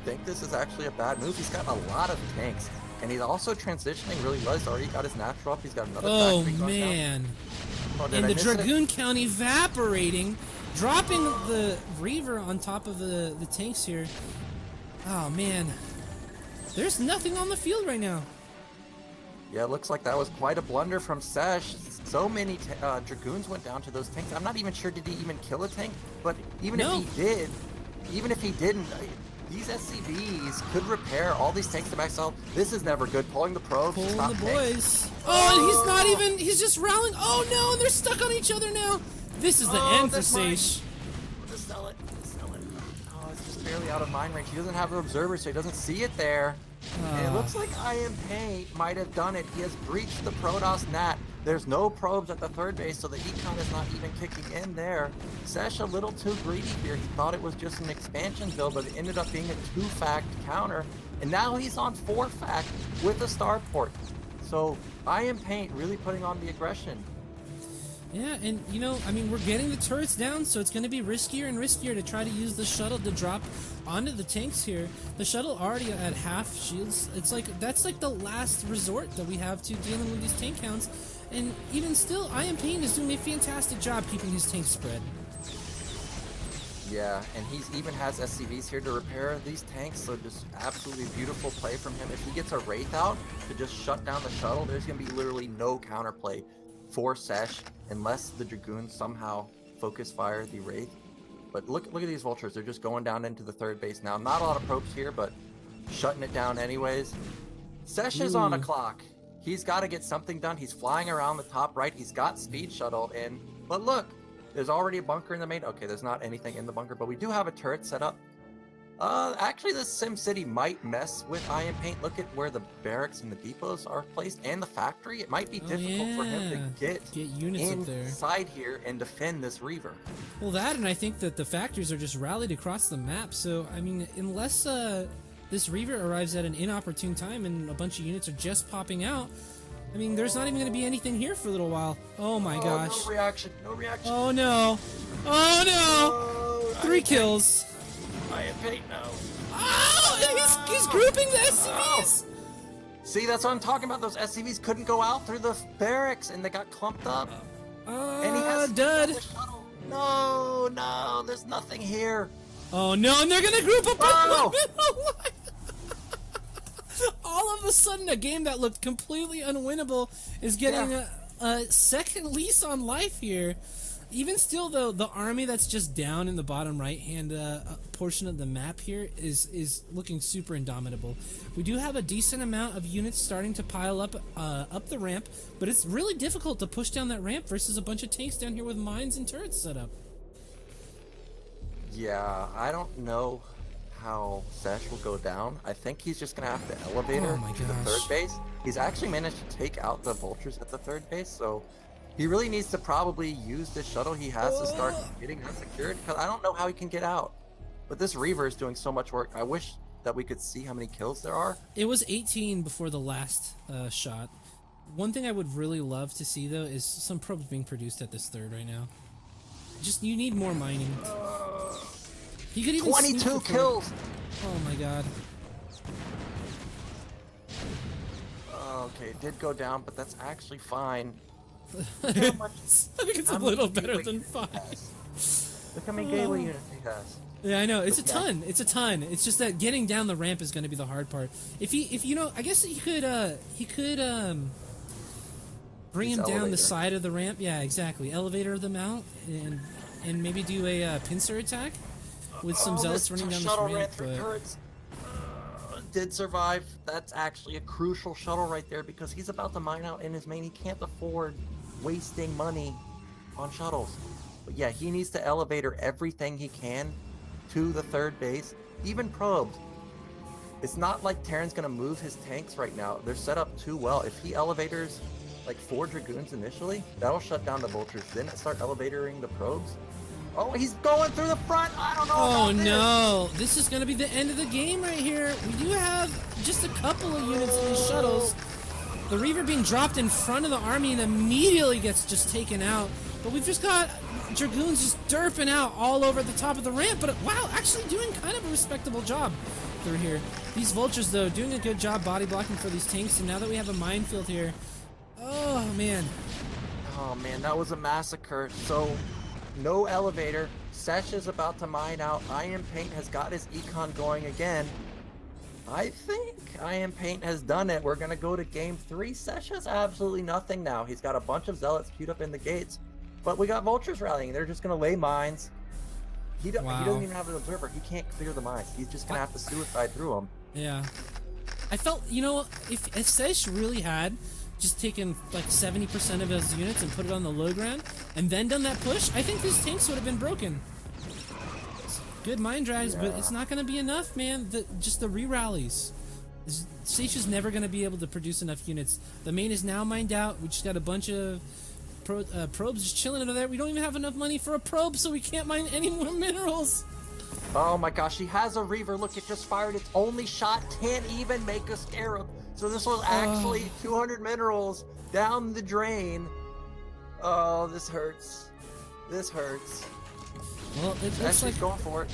think this is actually a bad move. He's got a lot of tanks, and he's also transitioning really well. He's already got his natural up. He's got another factory going man. down. Oh, And the Dragoon count evaporating, dropping the Reaver on top of the tanks here. Oh man, there's nothing on the field right now. Yeah, it looks like that was quite a blunder from Seiche. So many Dragoons went down to those tanks. I'm not even sure, did he even kill a tank? But even if he did, even if he didn't, these SCVs could repair all these tanks to max health. This is never good. Pulling the probes. Pulling the boys. Oh, and he's not even, he's just rallying. Oh no, and they're stuck on each other now. This is the end for Seiche. Just sell it. Sell it. Oh, it's just barely out of mine range. He doesn't have an observer, so he doesn't see it there. And it looks like iAmPaint might have done it. He has breached the Protoss nat. There's no probes at the third base, so the econ is not even kicking in there. Seiche a little too greedy here. He thought it was just an expansion build, but it ended up being a 2-fact counter. And now he's on 4-fact with a starport. So iAmPaint really putting on the aggression. Yeah, and you know, I mean, we're getting the turrets down, so it's going to be riskier and riskier to try to use the shuttle to drop onto the tanks here. The shuttle already at half shields. It's like, that's like the last resort that we have to dealing with these tank counts. And even still, iAmPaint is doing a fantastic job keeping his tanks spread. Yeah, and he's even has SCVs here to repair these tanks, so just absolutely beautiful play from him. If he gets a Wraith out to just shut down the shuttle, there's going to be literally no counterplay for Seiche unless the Dragoons somehow focus fire the Wraith. But look at these vultures. They're just going down into the third base now. Not a lot of probes here, but shutting it down anyways. Seiche is on a clock. He's got to get something done. He's flying around the top right. He's got speed shuttle in. But look, there's already a bunker in the main. Okay, there's not anything in the bunker, but we do have a turret set up. Actually, this SimCity might mess with iAmPaint. Look at where the barracks and the depots are placed, and the factory. It might be difficult for him to get units up there inside here and defend this Reaver. Well, that, and I think that the factories are just rallied across the map. So, I mean, unless this Reaver arrives at an inopportune time and a bunch of units are just popping out, I mean, there's not even going to be anything here for a little while. Oh my gosh. No reaction. No reaction. Oh no. Oh no. 3 kills. iAmPaint now. Oh, and he's grouping the SCVs. See, that's what I'm talking about. Those SCVs couldn't go out through the barracks, and they got clumped up. And he has dud. the shuttle. No, there's nothing here. Oh no, and they're gonna group up. Oh. All of a sudden, a game that looked completely unwinnable is getting a second lease on life here. Even still, though, the army that's just down in the bottom right-hand portion of the map here is looking super indomitable. We do have a decent amount of units starting to pile up the ramp, but it's really difficult to push down that ramp versus a bunch of tanks down here with mines and turrets set up. Yeah, I don't know how Seiche will go down. I think he's just gonna have to elevate her to the third gosh. base. He's actually managed to take out the vultures at the third base, so he really needs to probably use the shuttle he has to start getting that secured, because I don't know how he can get out. But this Reaver is doing so much work. I wish that we could see how many kills there are. It was 18 before the last shot. One thing I would really love to see, though, is some probes being produced at this third right now. Just, you need more mining. He could even 22 kills! Oh my god. Okay, it did go down, but that's actually fine. I think it's a little better than 5. Look how many gateway units he has. Yeah, I know. It's a ton. It's a ton. It's just that getting down the ramp is going to be the hard part. If you know, I guess he could bring him down the side of the ramp. Yeah, exactly. Elevator them out and maybe do a pincer attack with some zealots running down this ramp. But did survive. That's actually a crucial shuttle right there, because he's about to mine out in his main. He can't afford wasting money on shuttles. But yeah, he needs to elevator everything he can to the third base, even probes. It's not like Terran's gonna move his tanks right now. They're set up too well. If he elevators like 4 Dragoons initially, that'll shut down the vultures. Then start elevatoring the probes. Oh, he's going through the front. I don't know. Oh no, this is gonna be the end of the game right here. We do have just a couple of units in these shuttles. The Reaver being dropped in front of the army and immediately gets just taken out. But we've just got Dragoons just derping out all over the top of the ramp. But wow, actually doing kind of a respectable job through here. These vultures, though, doing a good job body blocking for these tanks. And now that we have a minefield here, oh man. Oh man, that was a massacre. So, no elevator. Seiche is about to mine out. iAmPaint has got his econ going again. I think iAmPaint has done it. We're going to go to game 3. Seiche has absolutely nothing now. He's got a bunch of zealots queued up in the gates. But we got vultures rallying. They're just going to lay mines. He doesn't even have an observer. He can't clear the mines. He's just going to have to suicide through them. Yeah. I felt, you know, if Seiche really had just taken like 70% of his units and put it on the low ground and then done that push, I think these tanks would have been broken. Good mine drives, but it's not going to be enough, man. Just the re-rallies. Seiche is never going to be able to produce enough units. The main is now mined out. We just got a bunch of probes just chilling over there. We don't even have enough money for a probe, so we can't mine any more minerals. Oh my gosh, he has a Reaver. Look, it just fired its only shot. Can't even make a Scarab. So this was actually 200 minerals down the drain. Oh, this hurts. This hurts. Well, it looks like going for it.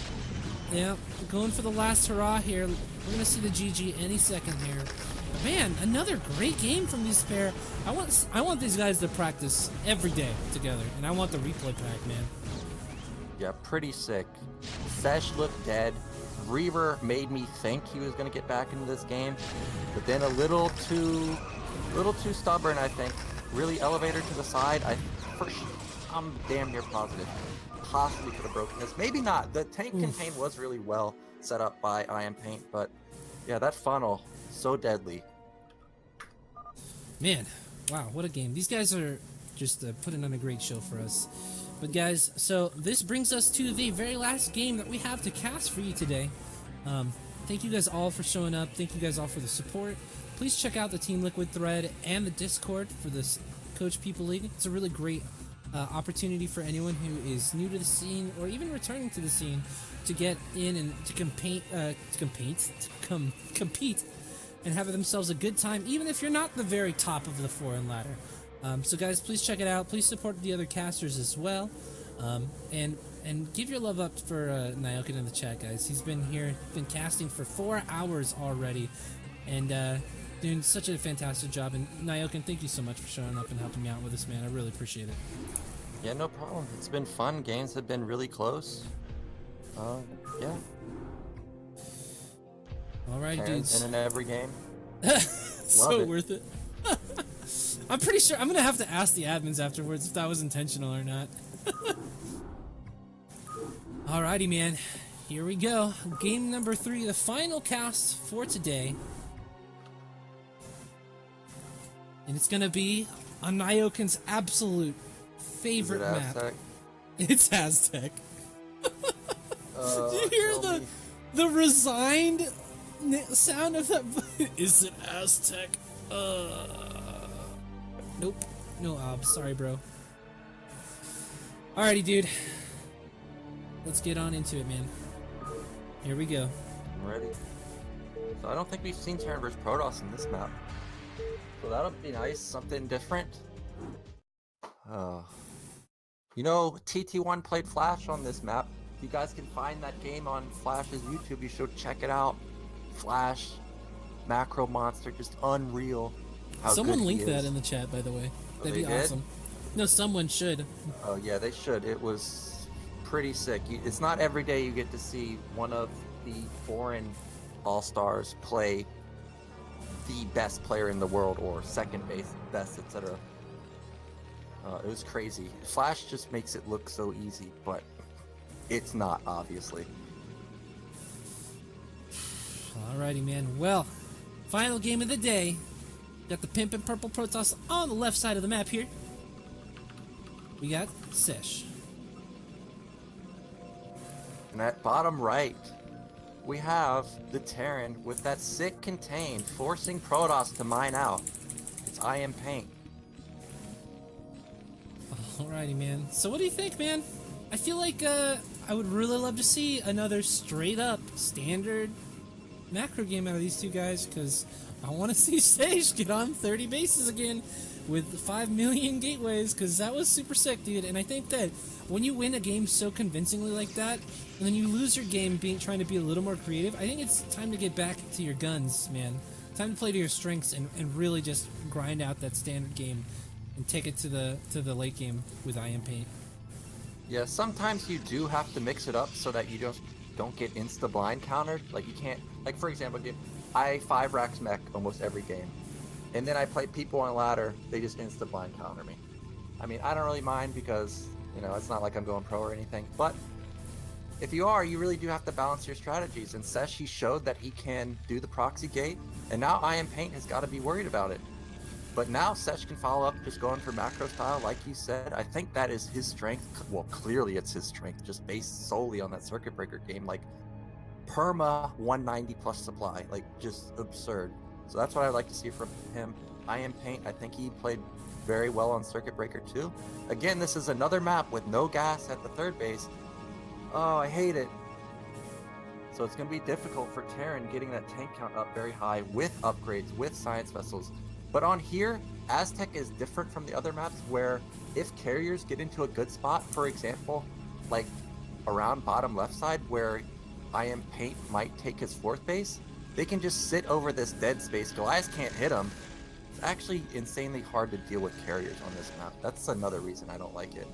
Yeah, going for the last hurrah here. We're gonna see the GG any second here. But man, another great game from these pair. I want these guys to practice every day together, and I want the replay pack, man. Yeah, pretty sick. Seiche looked dead. Reaver made me think he was gonna get back into this game, but then a little too stubborn, I think. Really elevator to the side. I'm damn near positive. Possibly could have broken this. Maybe not. The tank contain was really well set up by iAmPaint, but yeah, that funnel, so deadly. Man, wow, what a game. These guys are just putting on a great show for us. But guys, so this brings us to the very last game that we have to cast for you today. Thank you guys all for showing up. Thank you guys all for the support. Please check out the Team Liquid thread and the Discord for this Coach Pupil League. It's a really great opportunity for anyone who is new to the scene or even returning to the scene to get in and to compete and have themselves a good time, even if you're not the very top of the foreign ladder. So guys, please check it out. Please support the other casters as well, and give your love up for Nyoken in the chat, guys. He's been here, been casting for 4 hours already, and doing such a fantastic job. And Nyoken, thank you so much for showing up and helping me out with this, man. I really appreciate it. Yeah, no problem. It's been fun. Games have been really close. Yeah. All right, Terran's dudes. in every game. So worth it. I'm pretty sure I'm gonna have to ask the admins afterwards if that was intentional or not. Alrighty, man. Here we go. Game number 3, the final cast for today. And it's gonna be on Nyoken's absolute favorite map. Aztec? It's Aztec. Did you hear The resigned sound of that. Is it Aztec? Nope. No obs. Sorry, bro. Alrighty, dude. Let's get on into it, man. Here we go. I'm ready. So I don't think we've seen Terran vs Protoss in this map. So that'll be nice. Something different. You know, TT1 played Flash on this map. If you guys can find that game on Flash's YouTube, you should check it out. Flash, macro monster, just unreal. Someone linked that in the chat, by the way. That'd be awesome. No, someone should. Oh yeah, they should. It was pretty sick. It's not every day you get to see one of the foreign all-stars play the best player in the world or second best, etc. It was crazy. Flash just makes it look so easy, but it's not, obviously. Alrighty, man. Well, final game of the day. Got the pimp and purple Protoss on the left side of the map here. We got Seiche. And at bottom right, we have the Terran with that sick contain, forcing Protoss to mine out. It's iAmPaint. Alrighty, man. So what do you think, man? I feel like I would really love to see another straight up standard macro game out of these two guys, because I want to see Seiche get on 30 bases again with 5 million gateways, because that was super sick, dude. And I think that when you win a game so convincingly like that, and then you lose your game trying to be a little more creative, I think it's time to get back to your guns, man. Time to play to your strengths and really just grind out that standard game and take it to the late game with iAmPaint. Yeah, sometimes you do have to mix it up so that you don't get insta-blind countered. Like you can't, like for example, I 5-racks mech almost every game. And then I play people on ladder, they just insta-blind counter me. I mean, I don't really mind because, you know, it's not like I'm going pro or anything. But if you are, you really do have to balance your strategies. And Seiche, he showed that he can do the proxy gate. And now iAmPaint has got to be worried about it. But now Seiche can follow up just going for macro style, like you said. I think that is his strength. Well, clearly it's his strength, just based solely on that circuit breaker game. Like, perma 190 plus supply, like just absurd. So that's what I'd like to see from him. iAmPaint, I think he played very well on circuit breaker too. Again, this is another map with no gas at the third base. Oh, I hate it. So it's going to be difficult for Terran getting that tank count up very high with upgrades, with science vessels. But on here, Aztec is different from the other maps where if carriers get into a good spot, for example, like around bottom left side where iAmPaint might take his fourth base, they can just sit over this dead space. Goliath can't hit them. It's actually insanely hard to deal with carriers on this map. That's another reason I don't like it.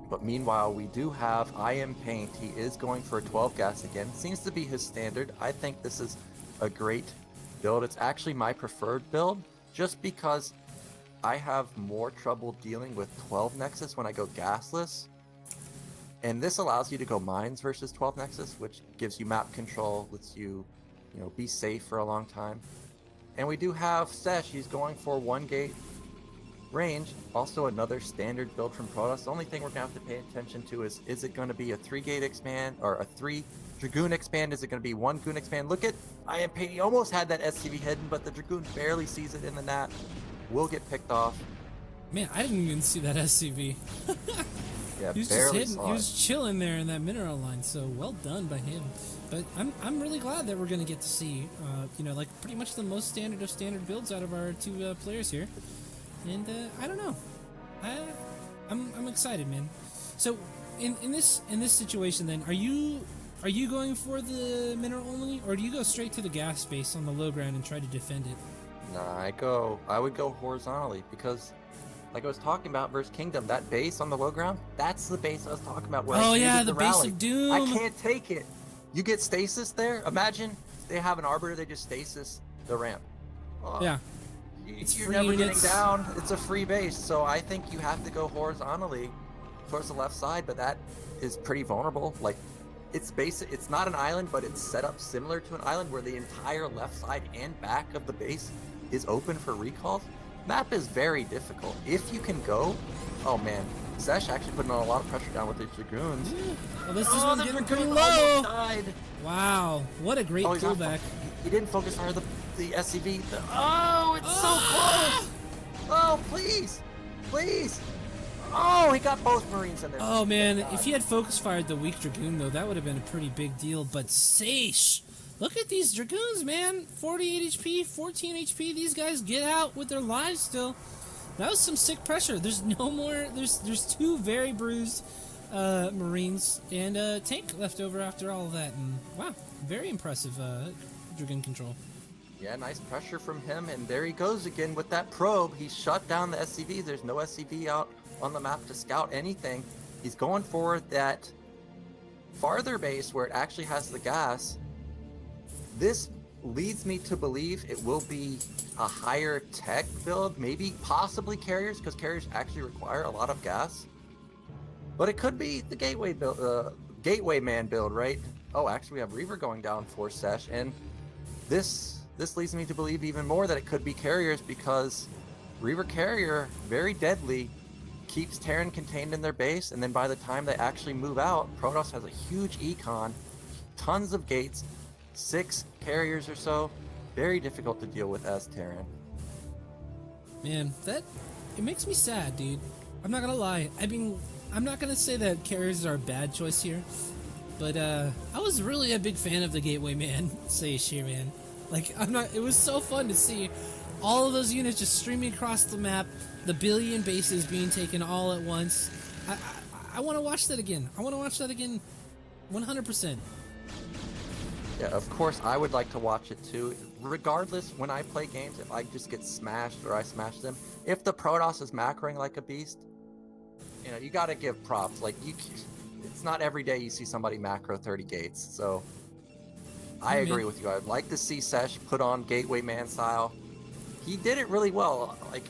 But meanwhile, we do have iAmPaint. He is going for a 12 gas again. Seems to be his standard. I think this is a great build. It's actually my preferred build, just because I have more trouble dealing with 12 Nexus when I go gasless. And this allows you to go mines versus 12 Nexus, which gives you map control, lets you, be safe for a long time. And we do have Seiche. He's going for 1 gate range. Also another standard build from Protoss. The only thing we're going to have to pay attention to is it going to be a 3-gate expand or a 3 Dragoon expand? Is it going to be 1 Goon expand? Look at iAmPaint. He almost had that SCV hidden, but the Dragoon barely sees it in the nat. Will get picked off. Man, I didn't even see that SCV. Yeah, he was barely just hidden. He was chilling there in that mineral line, so well done by him. But I'm really glad that we're going to get to see, like pretty much the most standard of standard builds out of our two players here. And I don't know, I'm excited, man. So in this situation, then, are you going for the mineral only, or do you go straight to the gas space on the low ground and try to defend it? Nah, I would go horizontally because, like I was talking about versus Kingdom, that base on the low ground, that's the base I was talking about. Where the base of doom. I can't take it. You get stasis there. Imagine they have an arbiter, they just stasis the ramp. Yeah. You're never getting down. It's a free base, so I think you have to go horizontally towards the left side, but that is pretty vulnerable. Like, it's not an island, but it's set up similar to an island where the entire left side and back of the base is open for recalls. Map is very difficult. If you can go, oh man, Seiche actually putting on a lot of pressure down with these Dragoons. Yeah. Well, this Oh, one's the getting Dragoon pretty low. almost died. Wow, what a great pullback. He didn't focus fire the SCV. Oh, it's so close. Oh, please. Please. Oh, he got both Marines in there. Oh man, if he had focus fired the weak Dragoon though, that would have been a pretty big deal. But Seiche, look at these Dragoons, man. 48 HP, 14 HP. These guys get out with their lives still. That was some sick pressure. There's no more. There's two very bruised Marines and a tank left over after all of that. And wow, very impressive Dragoon control. Yeah, nice pressure from him, and there he goes again with that probe. He shut down the SCV. There's no SCV out on the map to scout anything. He's going for that farther base where it actually has the gas. This leads me to believe it will be a higher tech build, maybe possibly carriers, because carriers actually require a lot of gas. But it could be the gateway build, gateway man build, right? Oh, actually we have Reaver going down for Seiche, and this leads me to believe even more that it could be carriers, because Reaver carrier, very deadly, keeps Terran contained in their base, and then by the time they actually move out, Protoss has a huge econ, tons of gates, 6 carriers or so, very difficult to deal with as Terran. Man, it makes me sad, dude. I'm not gonna lie. I mean, I'm not gonna say that carriers are a bad choice here, but I was really a big fan of the Gateway Man, Seiche here, man. Like, it was so fun to see all of those units just streaming across the map, the billion bases being taken all at once. I want to watch that again. I want to watch that again 100%. Yeah, of course, I would like to watch it too. Regardless, when I play games, if I just get smashed or I smash them, if the Protoss is macroing like a beast, you know, you got to give props. Like, it's not every day you see somebody macro 30 gates, so I agree with you. I'd like to see Seiche put on Gateway Man style. He did it really well. Like,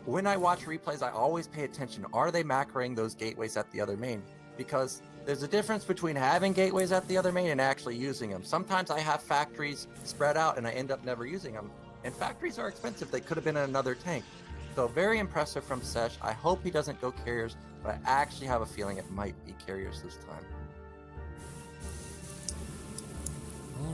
when I watch replays, I always pay attention. Are they macroing those gateways at the other main? Because there's a difference between having gateways at the other main and actually using them. Sometimes I have factories spread out and I end up never using them. And factories are expensive. They could have been in another tank. So very impressive from Seiche. I hope he doesn't go carriers, but I actually have a feeling it might be carriers this time.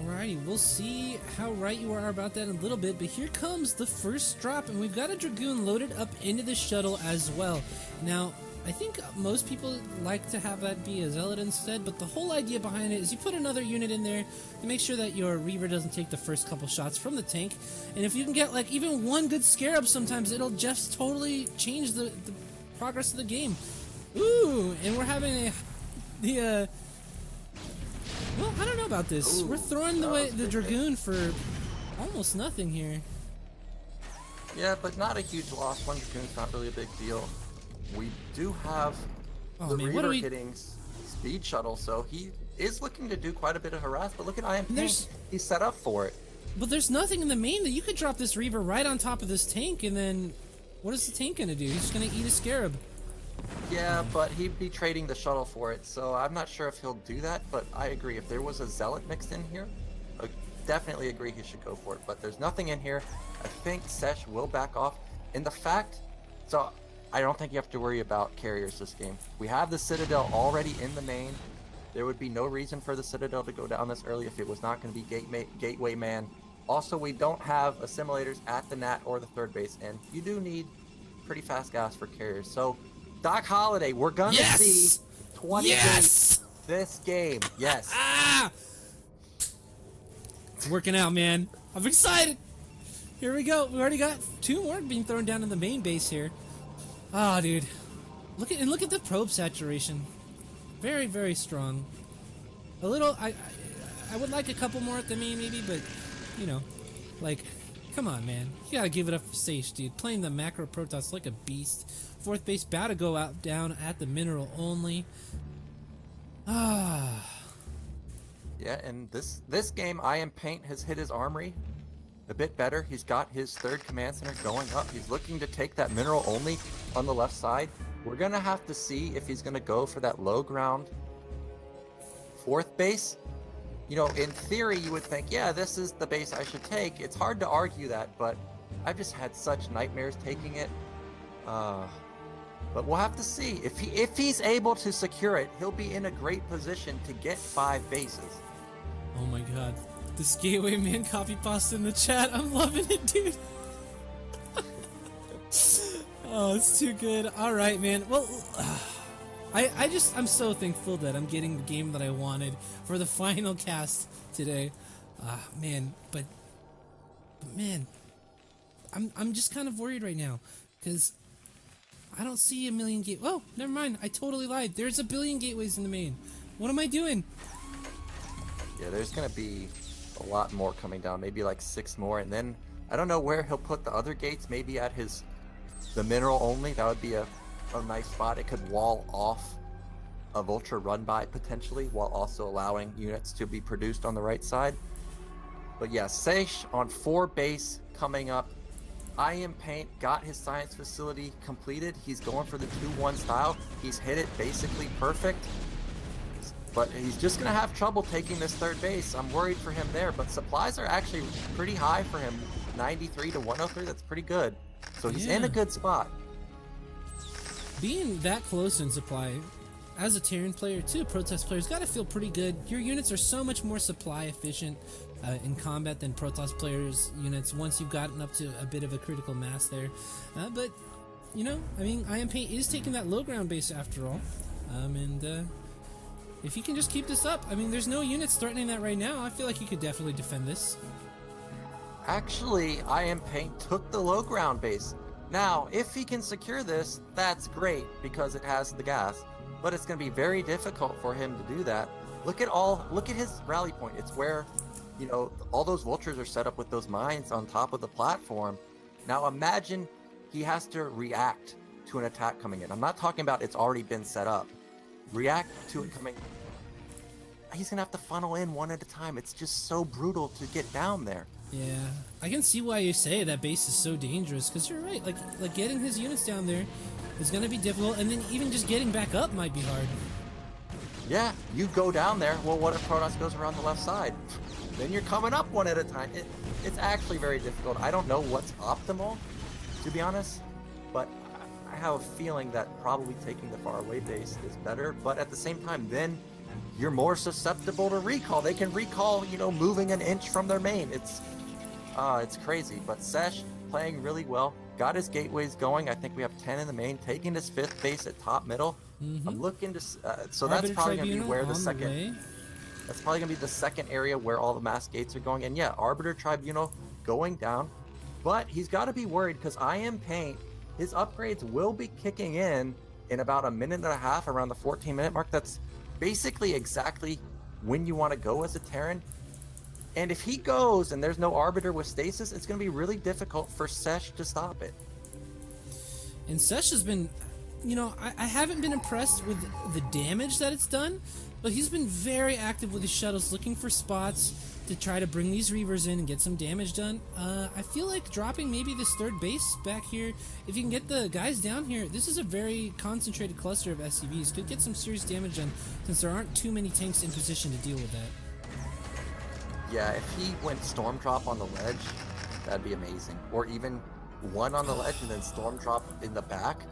Alrighty, we'll see how right you are about that in a little bit, but here comes the first drop, and we've got a Dragoon loaded up into the shuttle as well. Now, I think most people like to have that be a Zealot instead, but the whole idea behind it is you put another unit in there to make sure that your Reaver doesn't take the first couple shots from the tank, and if you can get like even one good Scarab sometimes, it'll just totally change the progress of the game. Ooh, and we're having well, I don't know about this. Ooh, we're throwing the Dragoon for almost nothing here. Yeah, but not a huge loss. One Dragoon's not really a big deal. We do have the Reaver getting speed shuttle, so he is looking to do quite a bit of harass, but look at iAmPaint. He's set up for it. But there's nothing in the main that you could drop this Reaver right on top of this tank, and then what is the tank going to do? He's just going to eat a Scarab. Yeah, but he'd be trading the shuttle for it, so I'm not sure if he'll do that, but I agree. If there was a Zealot mixed in here, I definitely agree he should go for it, but there's nothing in here. I think Seiche will back off. And the fact, so I don't think you have to worry about carriers this game. We have the Citadel already in the main. There would be no reason for the Citadel to go down this early if it was not going to be Gateway Man. Also, we don't have assimilators at the NAT or the third base, and you do need pretty fast gas for carriers. So DocHoliday, we're gonna see 20 gates this game. Yes. It's working out, man. I'm excited. Here we go. We already got 2 more being thrown down in the main base here. Ah, dude. Look at the probe saturation. Very, very strong. A little. I would like a couple more at the main, maybe, but you know, like, come on, man. You gotta give it up for Seiche, dude. Playing the macro Protoss like a beast. 4th base about to go out down at the mineral only. Ah. Yeah, and this game, iAmPaint has hit his armory a bit better. He's got his 3rd command center going up. He's looking to take that mineral only on the left side. We're gonna have to see if he's gonna go for that low ground 4th base. You know, in theory, you would think, yeah, this is the base I should take. It's hard to argue that, but I've just had such nightmares taking it. But we'll have to see. If he's able to secure it, he'll be in a great position to get 5 bases. Oh my god. This Gateway Man copy pasta in the chat. I'm loving it, dude. Oh, it's too good. Alright, man. Well, I'm so thankful that I'm getting the game that I wanted for the final cast today. Man, but man, I'm just kind of worried right now, because I don't see a million gate. Oh, never mind. I totally lied. There's a billion gateways in the main. What am I doing? Yeah, there's gonna be a lot more coming down. Maybe like 6 more, and then I don't know where he'll put the other gates. Maybe at the mineral only. That would be a nice spot. It could wall off a vulture run by potentially, while also allowing units to be produced on the right side. But yeah, Seiche on 4 base coming up. iAmPaint got his science facility completed. He's going for the 2-1 style. He's hit it basically perfect. But he's just going to have trouble taking this 3rd base. I'm worried for him there. But supplies are actually pretty high for him. 93 to 103. That's pretty good. So he's in a good spot. Being that close in supply, as a Terran player too, Protoss players got to feel pretty good. Your units are so much more supply efficient in combat than Protoss players' units once you've gotten up to a bit of a critical mass there. But, you know, I mean, iAmPaint is taking that low ground base after all. If he can just keep this up, I mean, there's no units threatening that right now. I feel like he could definitely defend this. Actually, iAmPaint took the low ground base. Now, if he can secure this, that's great because it has the gas. But it's going to be very difficult for him to do that. Look at his rally point. It's where, you know, all those vultures are set up with those mines on top of the platform. Now imagine he has to react to an attack coming in. I'm not talking about it's already been set up. React to it coming. He's gonna have to funnel in one at a time. It's just so brutal to get down there. Yeah, I can see why you say that base is so dangerous, because you're right. Like getting his units down there is gonna be difficult, and then even just getting back up might be hard. Yeah, you go down there. Well, what if Protoss goes around the left side? Then you're coming up one at a time. It's actually very difficult. I don't know what's optimal, to be honest, but I have a feeling that probably taking the faraway base is better. But at the same time, then you're more susceptible to recall. They can recall, you know, moving an inch from their main. It's crazy. But Seiche playing really well. Got his gateways going. I think we have 10 in the main. Taking his 5th base at top middle. I'm looking to. So that's probably going to be where the second. That's probably going to be the second area where all the mass gates are going. And yeah, Arbiter Tribunal going down. But he's got to be worried because iAmPaint, his upgrades will be kicking in about a minute and a half, around the 14-minute mark. That's basically exactly when you want to go as a Terran. And if he goes and there's no Arbiter with stasis, it's going to be really difficult for Seiche to stop it. And Seiche has been, you know, I haven't been impressed with the damage that it's done, but he's been very active with his shuttles, looking for spots to try to bring these Reavers in and get some damage done. I feel like dropping maybe this 3rd base back here, if you can get the guys down here, this is a very concentrated cluster of SCVs. Could get some serious damage done since there aren't too many tanks in position to deal with that. Yeah, if he went Storm Drop on the ledge, that'd be amazing. Or even one on the ledge and then Storm Drop in the back.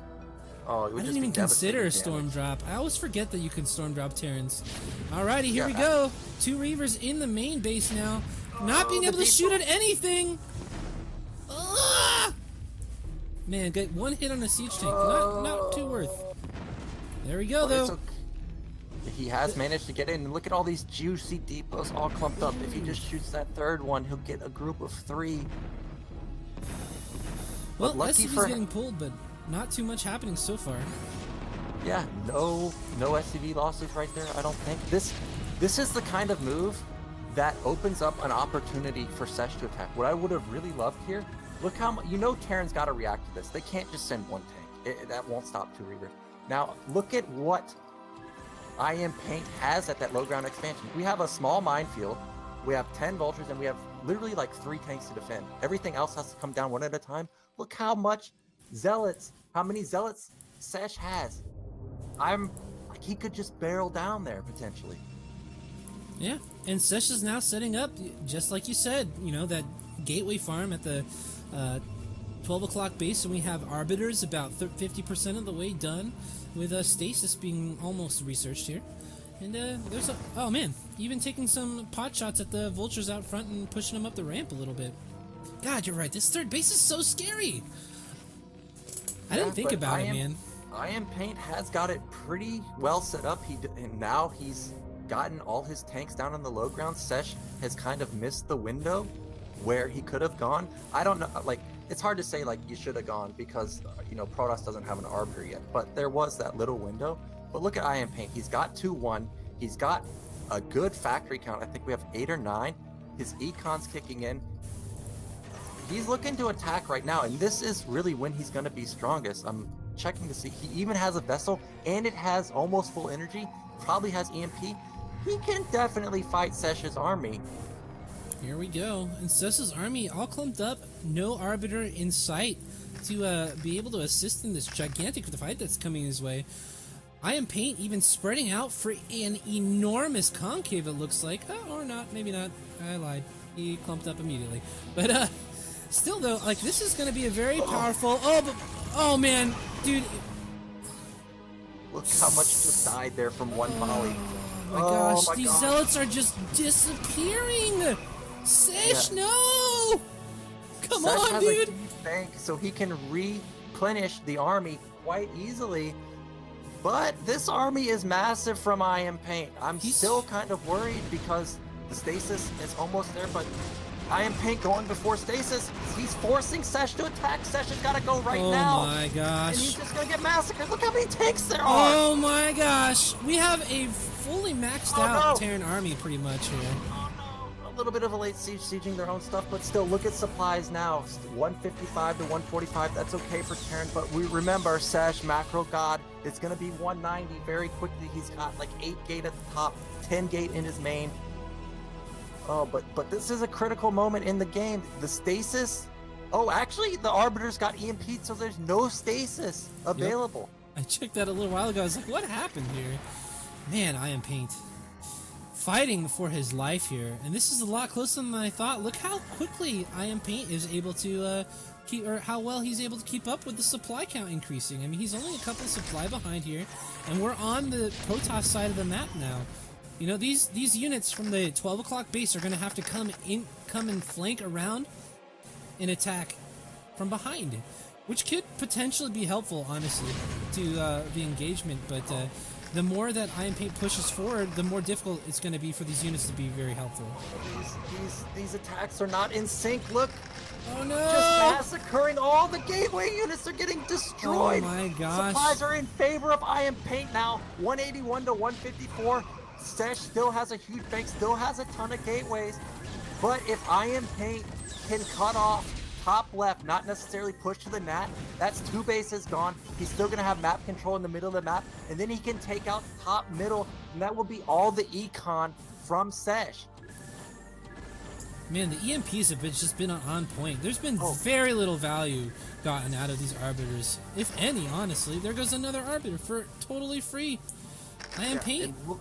Oh, it would I just didn't even be consider a damage. Storm Drop. I always forget that you can Storm Drop Terrans. Alrighty, here we go. 2 Reavers in the main base now. Not being able to shoot at anything. Man, get 1 hit on a siege tank. Not too worth. There we go, though. Okay. He has managed to get in. And look at all these juicy depots all clumped up. If he just shoots that 3rd one, he'll get a group of 3. Well, SCV's getting pulled, but not too much happening so far. Yeah, no SCV losses right there, I don't think. This is the kind of move that opens up an opportunity for Seiche to attack. What I would have really loved here, look how much, you know, Terran's got to react to this. They can't just send 1 tank. That won't stop 2 Reavers. Now, look at what iAmPaint has at that low ground expansion. We have a small minefield, we have 10 vultures, and we have literally like 3 tanks to defend. Everything else has to come down one at a time. Look how many zealots Seiche has. He could just barrel down there potentially. Yeah, and Seiche is now setting up, just like you said, you know, that gateway farm at the 12 o'clock base, and we have Arbiters about 50% of the way done, with Stasis being almost researched here. And there's a... Oh man, even taking some pot shots at the Vultures out front and pushing them up the ramp a little bit. God, you're right, this third base is so scary! I didn't think about it, man. iAmPaint has got it pretty well set up. And now he's gotten all his tanks down on the low ground. Seiche has kind of missed the window where he could have gone. I don't know, like, it's hard to say, like, you should have gone because, you know, Protoss doesn't have an Arbiter yet. But there was that little window. But look at iAmPaint. He's got 2-1. He's got a good factory count. I think we have 8 or 9. His Econ's kicking in. He's looking to attack right now, and this is really when he's going to be strongest. I'm checking to see. He even has a vessel, and it has almost full energy. Probably has EMP. He can definitely fight Seiche's army. Here we go. And Seiche's army all clumped up. No Arbiter in sight to be able to assist in this gigantic fight that's coming his way. iAmPaint even spreading out for an enormous concave, it looks like. Oh, or not. Maybe not. I lied. He clumped up immediately. But, still, though, like, this is going to be a very powerful... Oh, man. Dude. Look how much just died there from one volley. Oh, my gosh. These Zealots are just disappearing. Seiche, no! Come Seiche on, dude. A huge bank, so he can replenish the army quite easily. But this army is massive from iAmPaint. I'm still kind of worried because the Stasis is almost there, but iAmPaint going before Stasis. He's forcing Seiche to attack. Seiche has got to go right now. Oh my gosh. And he's just going to get massacred. Look how many tanks there are. Oh my gosh. We have a fully maxed out Terran army pretty much here. Oh no. A little bit of a late siege, sieging their own stuff, but still, look at supplies now. 155 to 145. That's okay for Terran, but we remember Seiche, macro god. It's going to be 190 very quickly. He's got like 8 gate at the top, 10 gate in his main. Oh, but this is a critical moment in the game. The Stasis... Oh, actually, the Arbiters got EMP'd, so there's no Stasis available. Yep. I checked that a little while ago. I was like, what happened here? Man, iAmPaint fighting for his life here. And this is a lot closer than I thought. Look how quickly iAmPaint is able to how well he's able to keep up with the supply count increasing. I mean, he's only a couple supply behind here, and we're on the Protoss side of the map now. You know, these units from the 12 o'clock base are going to have to come and flank around and attack from behind, which could potentially be helpful, honestly, to the engagement. But the more that iAmPaint pushes forward, the more difficult it's going to be for these units to be very helpful. These attacks are not in sync. Look. Oh no! Just massacring all the gateway units are getting destroyed. Oh my gosh. Supplies are in favor of iAmPaint now. 181 to 154. Seiche still has a huge bank, still has a ton of gateways. But if iAmPaint can cut off top left, not necessarily push to the NAT, that's 2 bases gone. He's still going to have map control in the middle of the map. And then he can take out top middle, and that will be all the econ from Seiche. Man, the EMPs have just been on point. There's been very little value gotten out of these Arbiters. If any, honestly. There goes another Arbiter for totally free. iAmPaint. Yeah,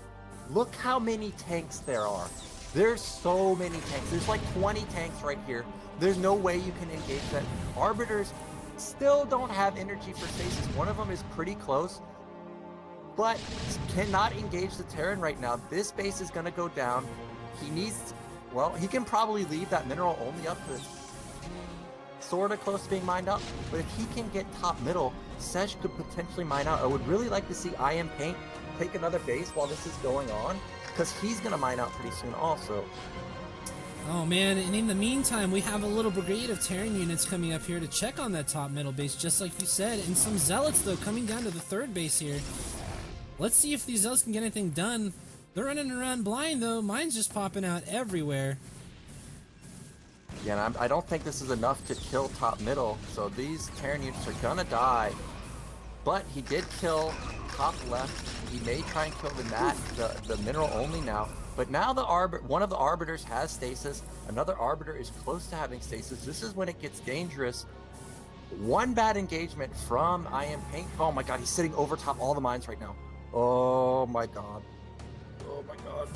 look how many tanks there are. There's so many tanks. There's like 20 tanks right here. There's no way you can engage that. Arbiters still don't have energy for Stasis. One of them is pretty close, but cannot engage the Terran right now. This base is going to go down. He needs... Well, he can probably leave that mineral only up to sort of close to being mined out. But if he can get top middle, Seiche could potentially mine out. I would really like to see iAmPaint take another base while this is going on, because he's going to mine out pretty soon also. Oh man, and in the meantime, we have a little brigade of Terran units coming up here to check on that top middle base, just like you said, and some Zealots, though, coming down to the third base here. Let's see if these Zealots can get anything done. They're running around blind, though. Mine's just popping out everywhere. Yeah, and I don't think this is enough to kill top middle, so these Terran units are gonna die. But he did kill top left. He may try and kill the Nat, the mineral only now. But now one of the Arbiters has Stasis. Another Arbiter is close to having Stasis. This is when it gets dangerous. One bad engagement from iAmPaint. Oh my god, he's sitting over top all the mines right now. Oh my god. Oh my god.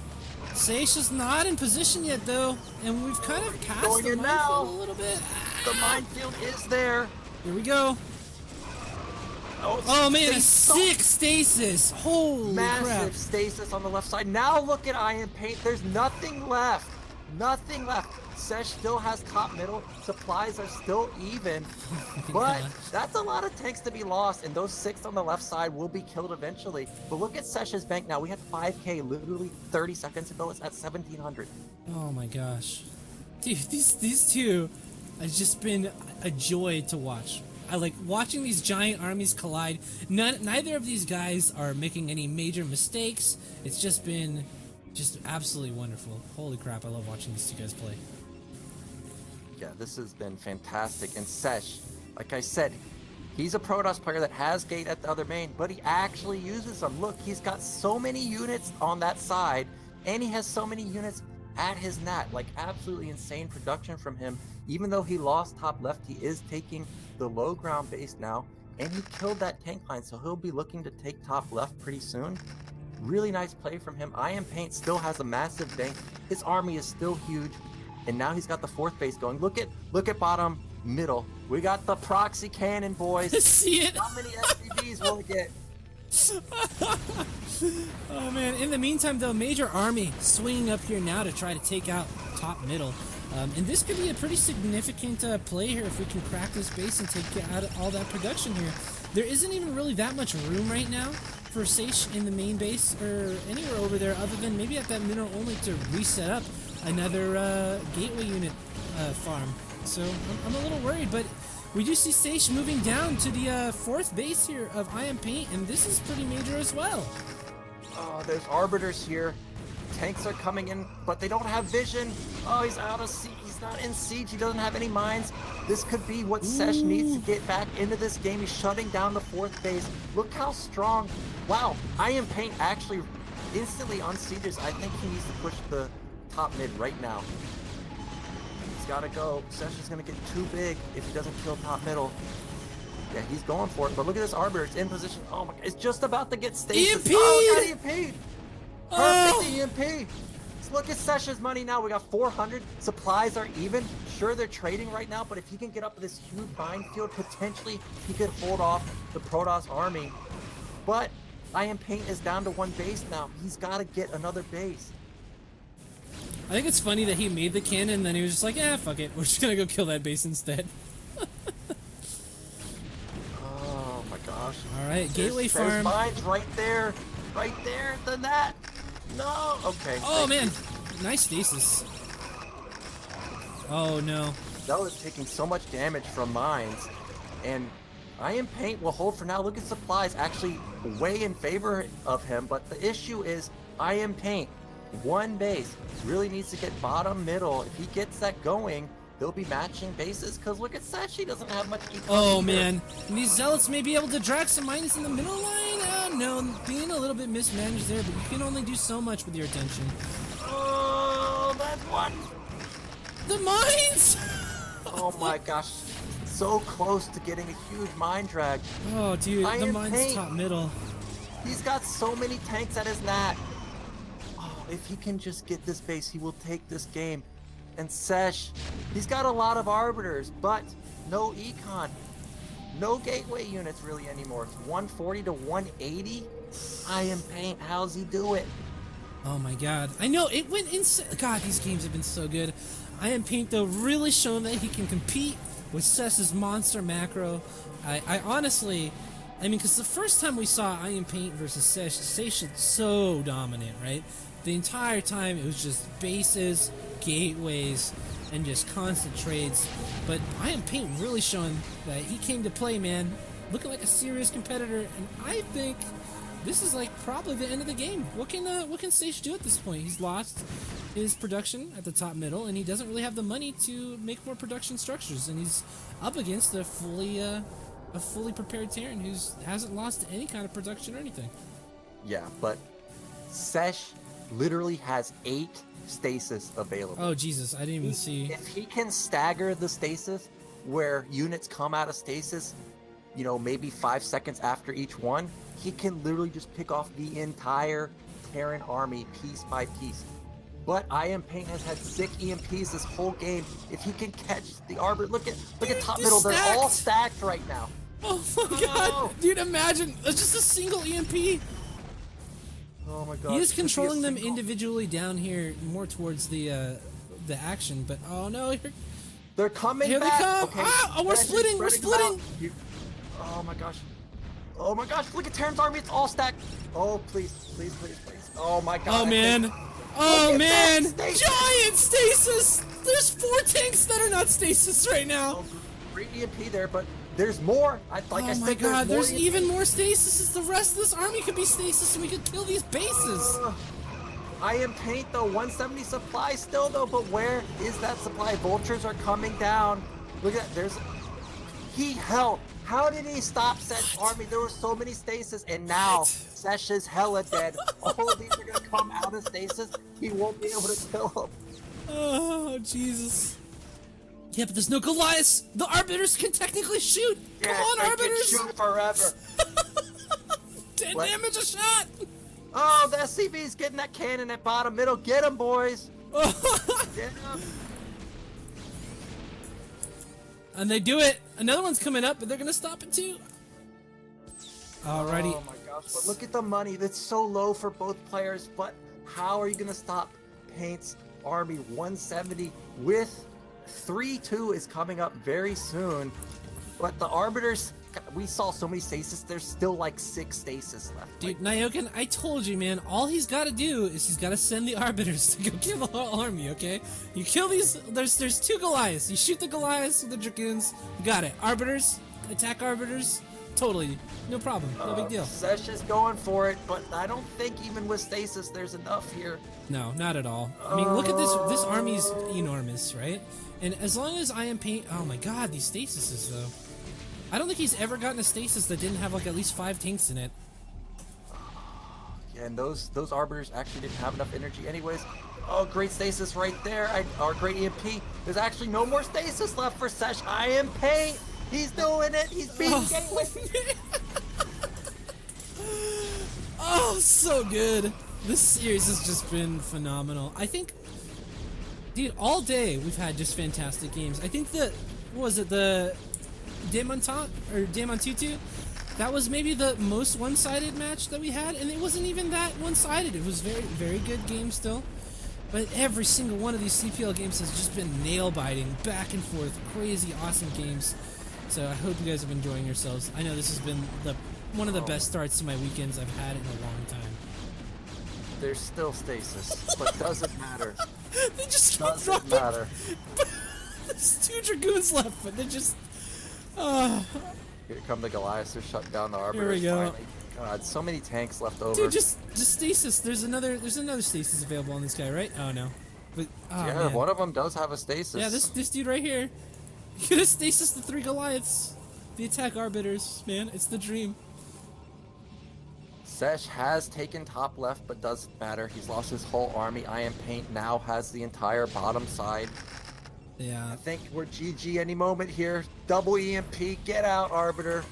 Seiche is not in position yet, though, and we've kind of cast the minefield a little bit. The minefield is there. Here we go. Oh man, a sick stasis! Holy Massive crap! stasis on the left side. Now look at iAmPaint. There's nothing left. Nothing left. Seiche still has top middle. Supplies are still even. But that's a lot of tanks to be lost. And those 6 on the left side will be killed eventually. But look at Seiche's bank now. We had 5k literally 30 seconds ago. It's at 1700. Oh my gosh. Dude, these two have just been a joy to watch. I like watching these giant armies collide. Neither of these guys are making any major mistakes. It's just been absolutely wonderful. Holy crap, I love watching these two guys play. Yeah, this has been fantastic. And Seiche, like I said, he's a Protoss player that has gate at the other main, but he actually uses them. Look, he's got so many units on that side, and he has so many units at his nat. Like, absolutely insane production from him. Even though he lost top left, he is taking the low ground base now, and he killed that tank line, so he'll be looking to take top left pretty soon. Really nice play from him. iAmPaint still has a massive bank. His army is still huge, and now he's got the 4th base going. Look at bottom middle. We got the proxy cannon, boys. See it? How many SCVs will it get? Oh man, in the meantime though, major army swinging up here now to try to take out top middle. And this could be a pretty significant play here if we can crack this base and take out all that production here. There isn't even really that much room right now for Seiche in the main base or anywhere over there other than maybe at that middle only to reset up another gateway unit farm. So I'm a little worried, but we do see Seiche moving down to the 4th base here of iAmPaint, and this is pretty major as well. Oh, there's arbiters here. Tanks are coming in, but they don't have vision. Oh, he's out of siege. He's not in siege. He doesn't have any mines. This could be what Seiche needs to get back into this game. He's shutting down the 4th base. Look how strong. Wow, iAmPaint actually instantly unsieges. I think he needs to push the top mid right now. He's got to go. Seiche is going to get too big if he doesn't kill top middle. Yeah, he's going for it. But look at this arbiter. It's in position. Oh my God. It's just about to get stasis. EMP! Oh, got EMP! Perfect EMP! So look at Seiche's money now. We got 400. Supplies are even. Sure, they're trading right now, but if he can get up to this huge minefield, potentially he could hold off the Protoss army. But iAmPaint is down to 1 base now. He's got to get another base. I think it's funny that he made the cannon and then he was just like, fuck it. We're just going to go kill that base instead. Oh my gosh. Alright, gateway farm. There's mines right there. Right there. The net. No. Okay. Oh man. Nice stasis. Oh no. That was taking so much damage from mines. And iAmPaint will hold for now. Look at supplies actually way in favor of him. But the issue is iAmPaint, 1 base, really needs to get bottom middle. If he gets that going, they'll be matching bases. Because look at Seiche, he doesn't have much econ. Oh man. And these zealots may be able to drag some mines in the middle line. No, being a little bit mismanaged there, but you can only do so much with your attention. Oh, that's one. The mines! Oh my gosh. So close to getting a huge mine drag. Oh dude, the mines top middle. He's got so many tanks at his nat. Oh, if he can just get this base, he will take this game. And Seiche, he's got a lot of arbiters, but no econ. No gateway units really anymore. It's 140 to 180. iAmPaint, how's he do it? Oh my god. I know, it went insane. God, these games have been so good. iAmPaint, though, really shown that he can compete with Seiche's monster macro. I honestly, I mean, because the first time we saw iAmPaint versus Seiche is so dominant, right? The entire time it was just bases, gateways, and just constant trades. But iAmPaint really showing that he came to play, man. Looking like a serious competitor, and I think this is like probably the end of the game. What can Seiche do at this point? He's lost his production at the top middle, and he doesn't really have the money to make more production structures. And he's up against a fully prepared Terran who hasn't lost any kind of production or anything. Yeah, but Seiche literally has 8 stasis available. Oh Jesus, I didn't even see. If he can stagger the stasis where units come out of stasis, you know, maybe 5 seconds after each one, he can literally just pick off the entire Terran army piece by piece. But iAmPaint has had sick EMPs this whole game. If he can catch the Arbor, look at top He's middle. stacked. They're all stacked right now. Oh my god, dude! Imagine it's just a single EMP. Oh my god. He is controlling them individually down here, more towards the action. But oh no, they're coming here back. they come! Okay. Ah, we're splitting! We're splitting! Oh my gosh. Oh my gosh, look at Terran's army, it's all stacked. Oh, please, please, please, please. Oh my god. Oh man. Oh man. Giant stasis! There's 4 tanks that are not stasis right now. Oh, great EMP there, but there's more. Like I said, oh my god, there's EMP. even more stasis. The rest of this army could be stasis and we could kill these bases. iAmPaint though, 170 supply still though, but where is that supply? Vultures are coming down. Look at that, he held. How did he stop Seiche's army? There were so many stasis, and now Seiche is hella dead. All of these are gonna come out of stasis. He won't be able to kill them. Oh, Jesus. Yeah, but there's no Goliaths. The Arbiters can technically shoot. Come on, they Arbiters. can shoot forever. 10 damage a shot. Oh, the SCV's getting that cannon at bottom middle. Get him, boys. Get him. And they do it. Another one's coming up, but they're gonna stop it too. Alrighty. Oh my gosh, but look at the money. That's so low for both players, but how are you gonna stop Paint's army? 170 with 3-2 is coming up very soon. But the Arbiters, we saw so many stasis, there's still like 6 stasis left. Dude, Nyoken, I told you, man, all he's gotta do is he's gotta send the Arbiters to go kill the whole army, okay? You kill these, there's 2 Goliaths. You shoot the Goliaths with the Dragoons, you got it. Arbiters, attack Arbiters, totally, no problem, no big deal. Seiche is going for it, but I don't think even with stasis there's enough here. No, not at all. I mean, look at this army's enormous, right? And as long as iAmPaint, oh my god, these stasises though. I don't think he's ever gotten a stasis that didn't have like at least 5 tanks in it. Yeah, and those Arbiters actually didn't have enough energy anyways. Oh, great stasis right there. Or great EMP. There's actually no more stasis left for Seiche. iAmPaint. He's doing it. He's beating Gateway. Oh, so good. This series has just been phenomenal. I think, dude, all day we've had just fantastic games. I think what was it, the Demontant or Demontutu? That was maybe the most one-sided match that we had, and it wasn't even that one-sided. It was very, very good game still. But every single one of these CPL games has just been nail-biting, back and forth, crazy, awesome games. So I hope you guys have been enjoying yourselves. I know this has been one of the best starts to my weekends I've had in a long time. There's still stasis, but doesn't matter. They just keep doesn't dropping. matter. There's 2 Dragoons left, but they're just... Here come the Goliaths. They're shutting down the Arbiters. Here we go. Finally. God, so many tanks left over. Dude, just stasis. There's another stasis available on this guy, right? Oh no. But oh, yeah, man. one of them does have a stasis. Yeah, this dude right here. You could have stasis the 3 Goliaths. The attack Arbiters, man. It's the dream. Seiche has taken top left, but doesn't matter. He's lost his whole army. iAmPaint now has the entire bottom side. Yeah. I think we're GG any moment here. Double EMP. Get out, Arbiter.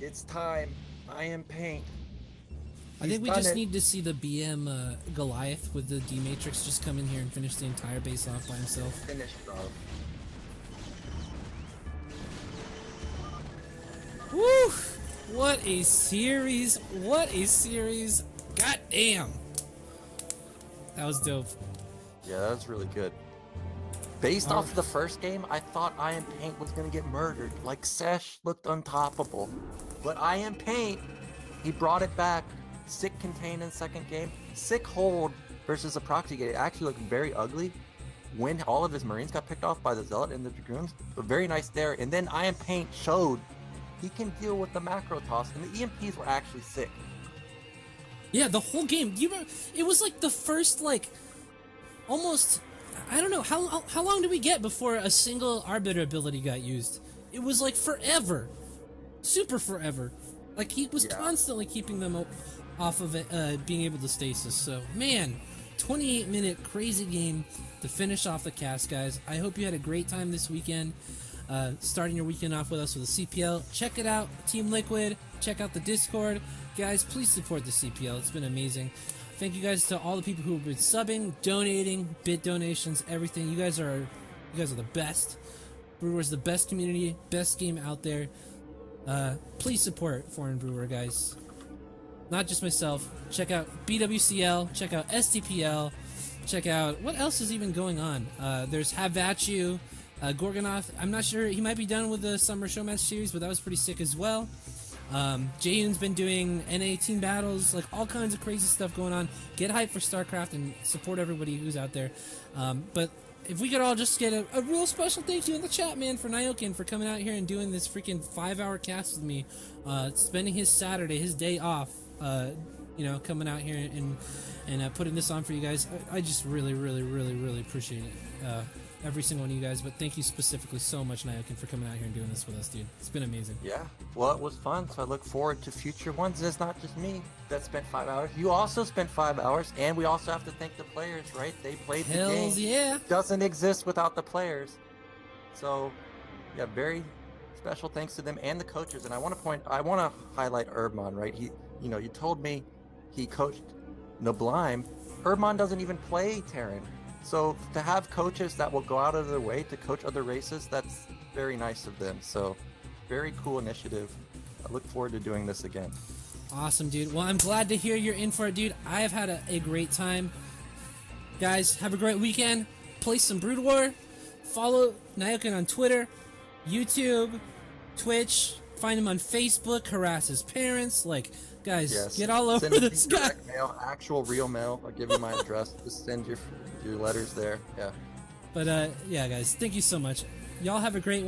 It's time. iAmPaint. I think we just need to see the BM Goliath with the D Matrix just come in here and finish the entire base off by himself. Finish it off. Woo! What a series! What a series! God damn! That was dope. Yeah, that was really good. Based off the first game, I thought iAmPaint was gonna get murdered. Like Seiche looked untoppable, but iAmPaint, he brought it back. Sick contain in second game. Sick hold versus a proxy gate. It actually looked very ugly when all of his Marines got picked off by the Zealot and the Dragoons. But very nice there. And then iAmPaint showed he can deal with the macro toss, and the EMPs were actually sick. Yeah, the whole game. Do you remember? It was like the first, like, almost. I don't know how long did we get before a single Arbiter ability got used? It was like forever, super forever. Like he was constantly keeping them off of it, being able to stasis. So man, 28-minute crazy game to finish off the cast, guys. I hope you had a great time this weekend. Starting your weekend off with us with the CPL. Check it out, Team Liquid. Check out the Discord. Guys, please support the CPL. It's been amazing. Thank you guys to all the people who have been subbing, donating, bit donations, everything. You guys are the best. Brew War's the best community, best game out there. Please support Foreign Brewer, guys. Not just myself. Check out BWCL. Check out STPL. Check out what else is even going on. There's Have At You, Gorgonoth. I'm not sure, he might be done with the Summer Showmatch series, but that was pretty sick as well. Jaehyun's been doing NA team battles, like all kinds of crazy stuff going on. Get hyped for StarCraft and support everybody who's out there. But if we could all just get a real special thank you in the chat, man, for Nyoken for coming out here and doing this freaking 5-hour cast with me, spending his Saturday, his day off, coming out here and putting this on for you guys. I just really, really, really, really appreciate it. Every single one of you guys, but thank you specifically so much, Nyoken, for coming out here and doing this with us, dude. It's been amazing. Yeah, well, it was fun, so I look forward to future ones. It's not just me that spent 5 hours. You also spent 5 hours, and we also have to thank the players, right? They played the game. Hells yeah. Doesn't exist without the players. So, yeah, very special thanks to them and the coaches. And I want to highlight Urbman, right? You told me he coached Noblime. Urbman doesn't even play Terran. So to have coaches that will go out of their way to coach other races, that's very nice of them. So very cool initiative. I look forward to doing this again. Awesome, dude. Well, I'm glad to hear you're in for it, dude. I have had a great time. Guys, have a great weekend. Play some Brood War. Follow Nyoken on Twitter, YouTube, Twitch. Find him on Facebook. Harass his parents. Like, guys, yes. Get all over this guy. Direct mail, actual real mail. I'll give you my address. Just send your letters there. Yeah. But yeah, guys, thank you so much. Y'all have a great one.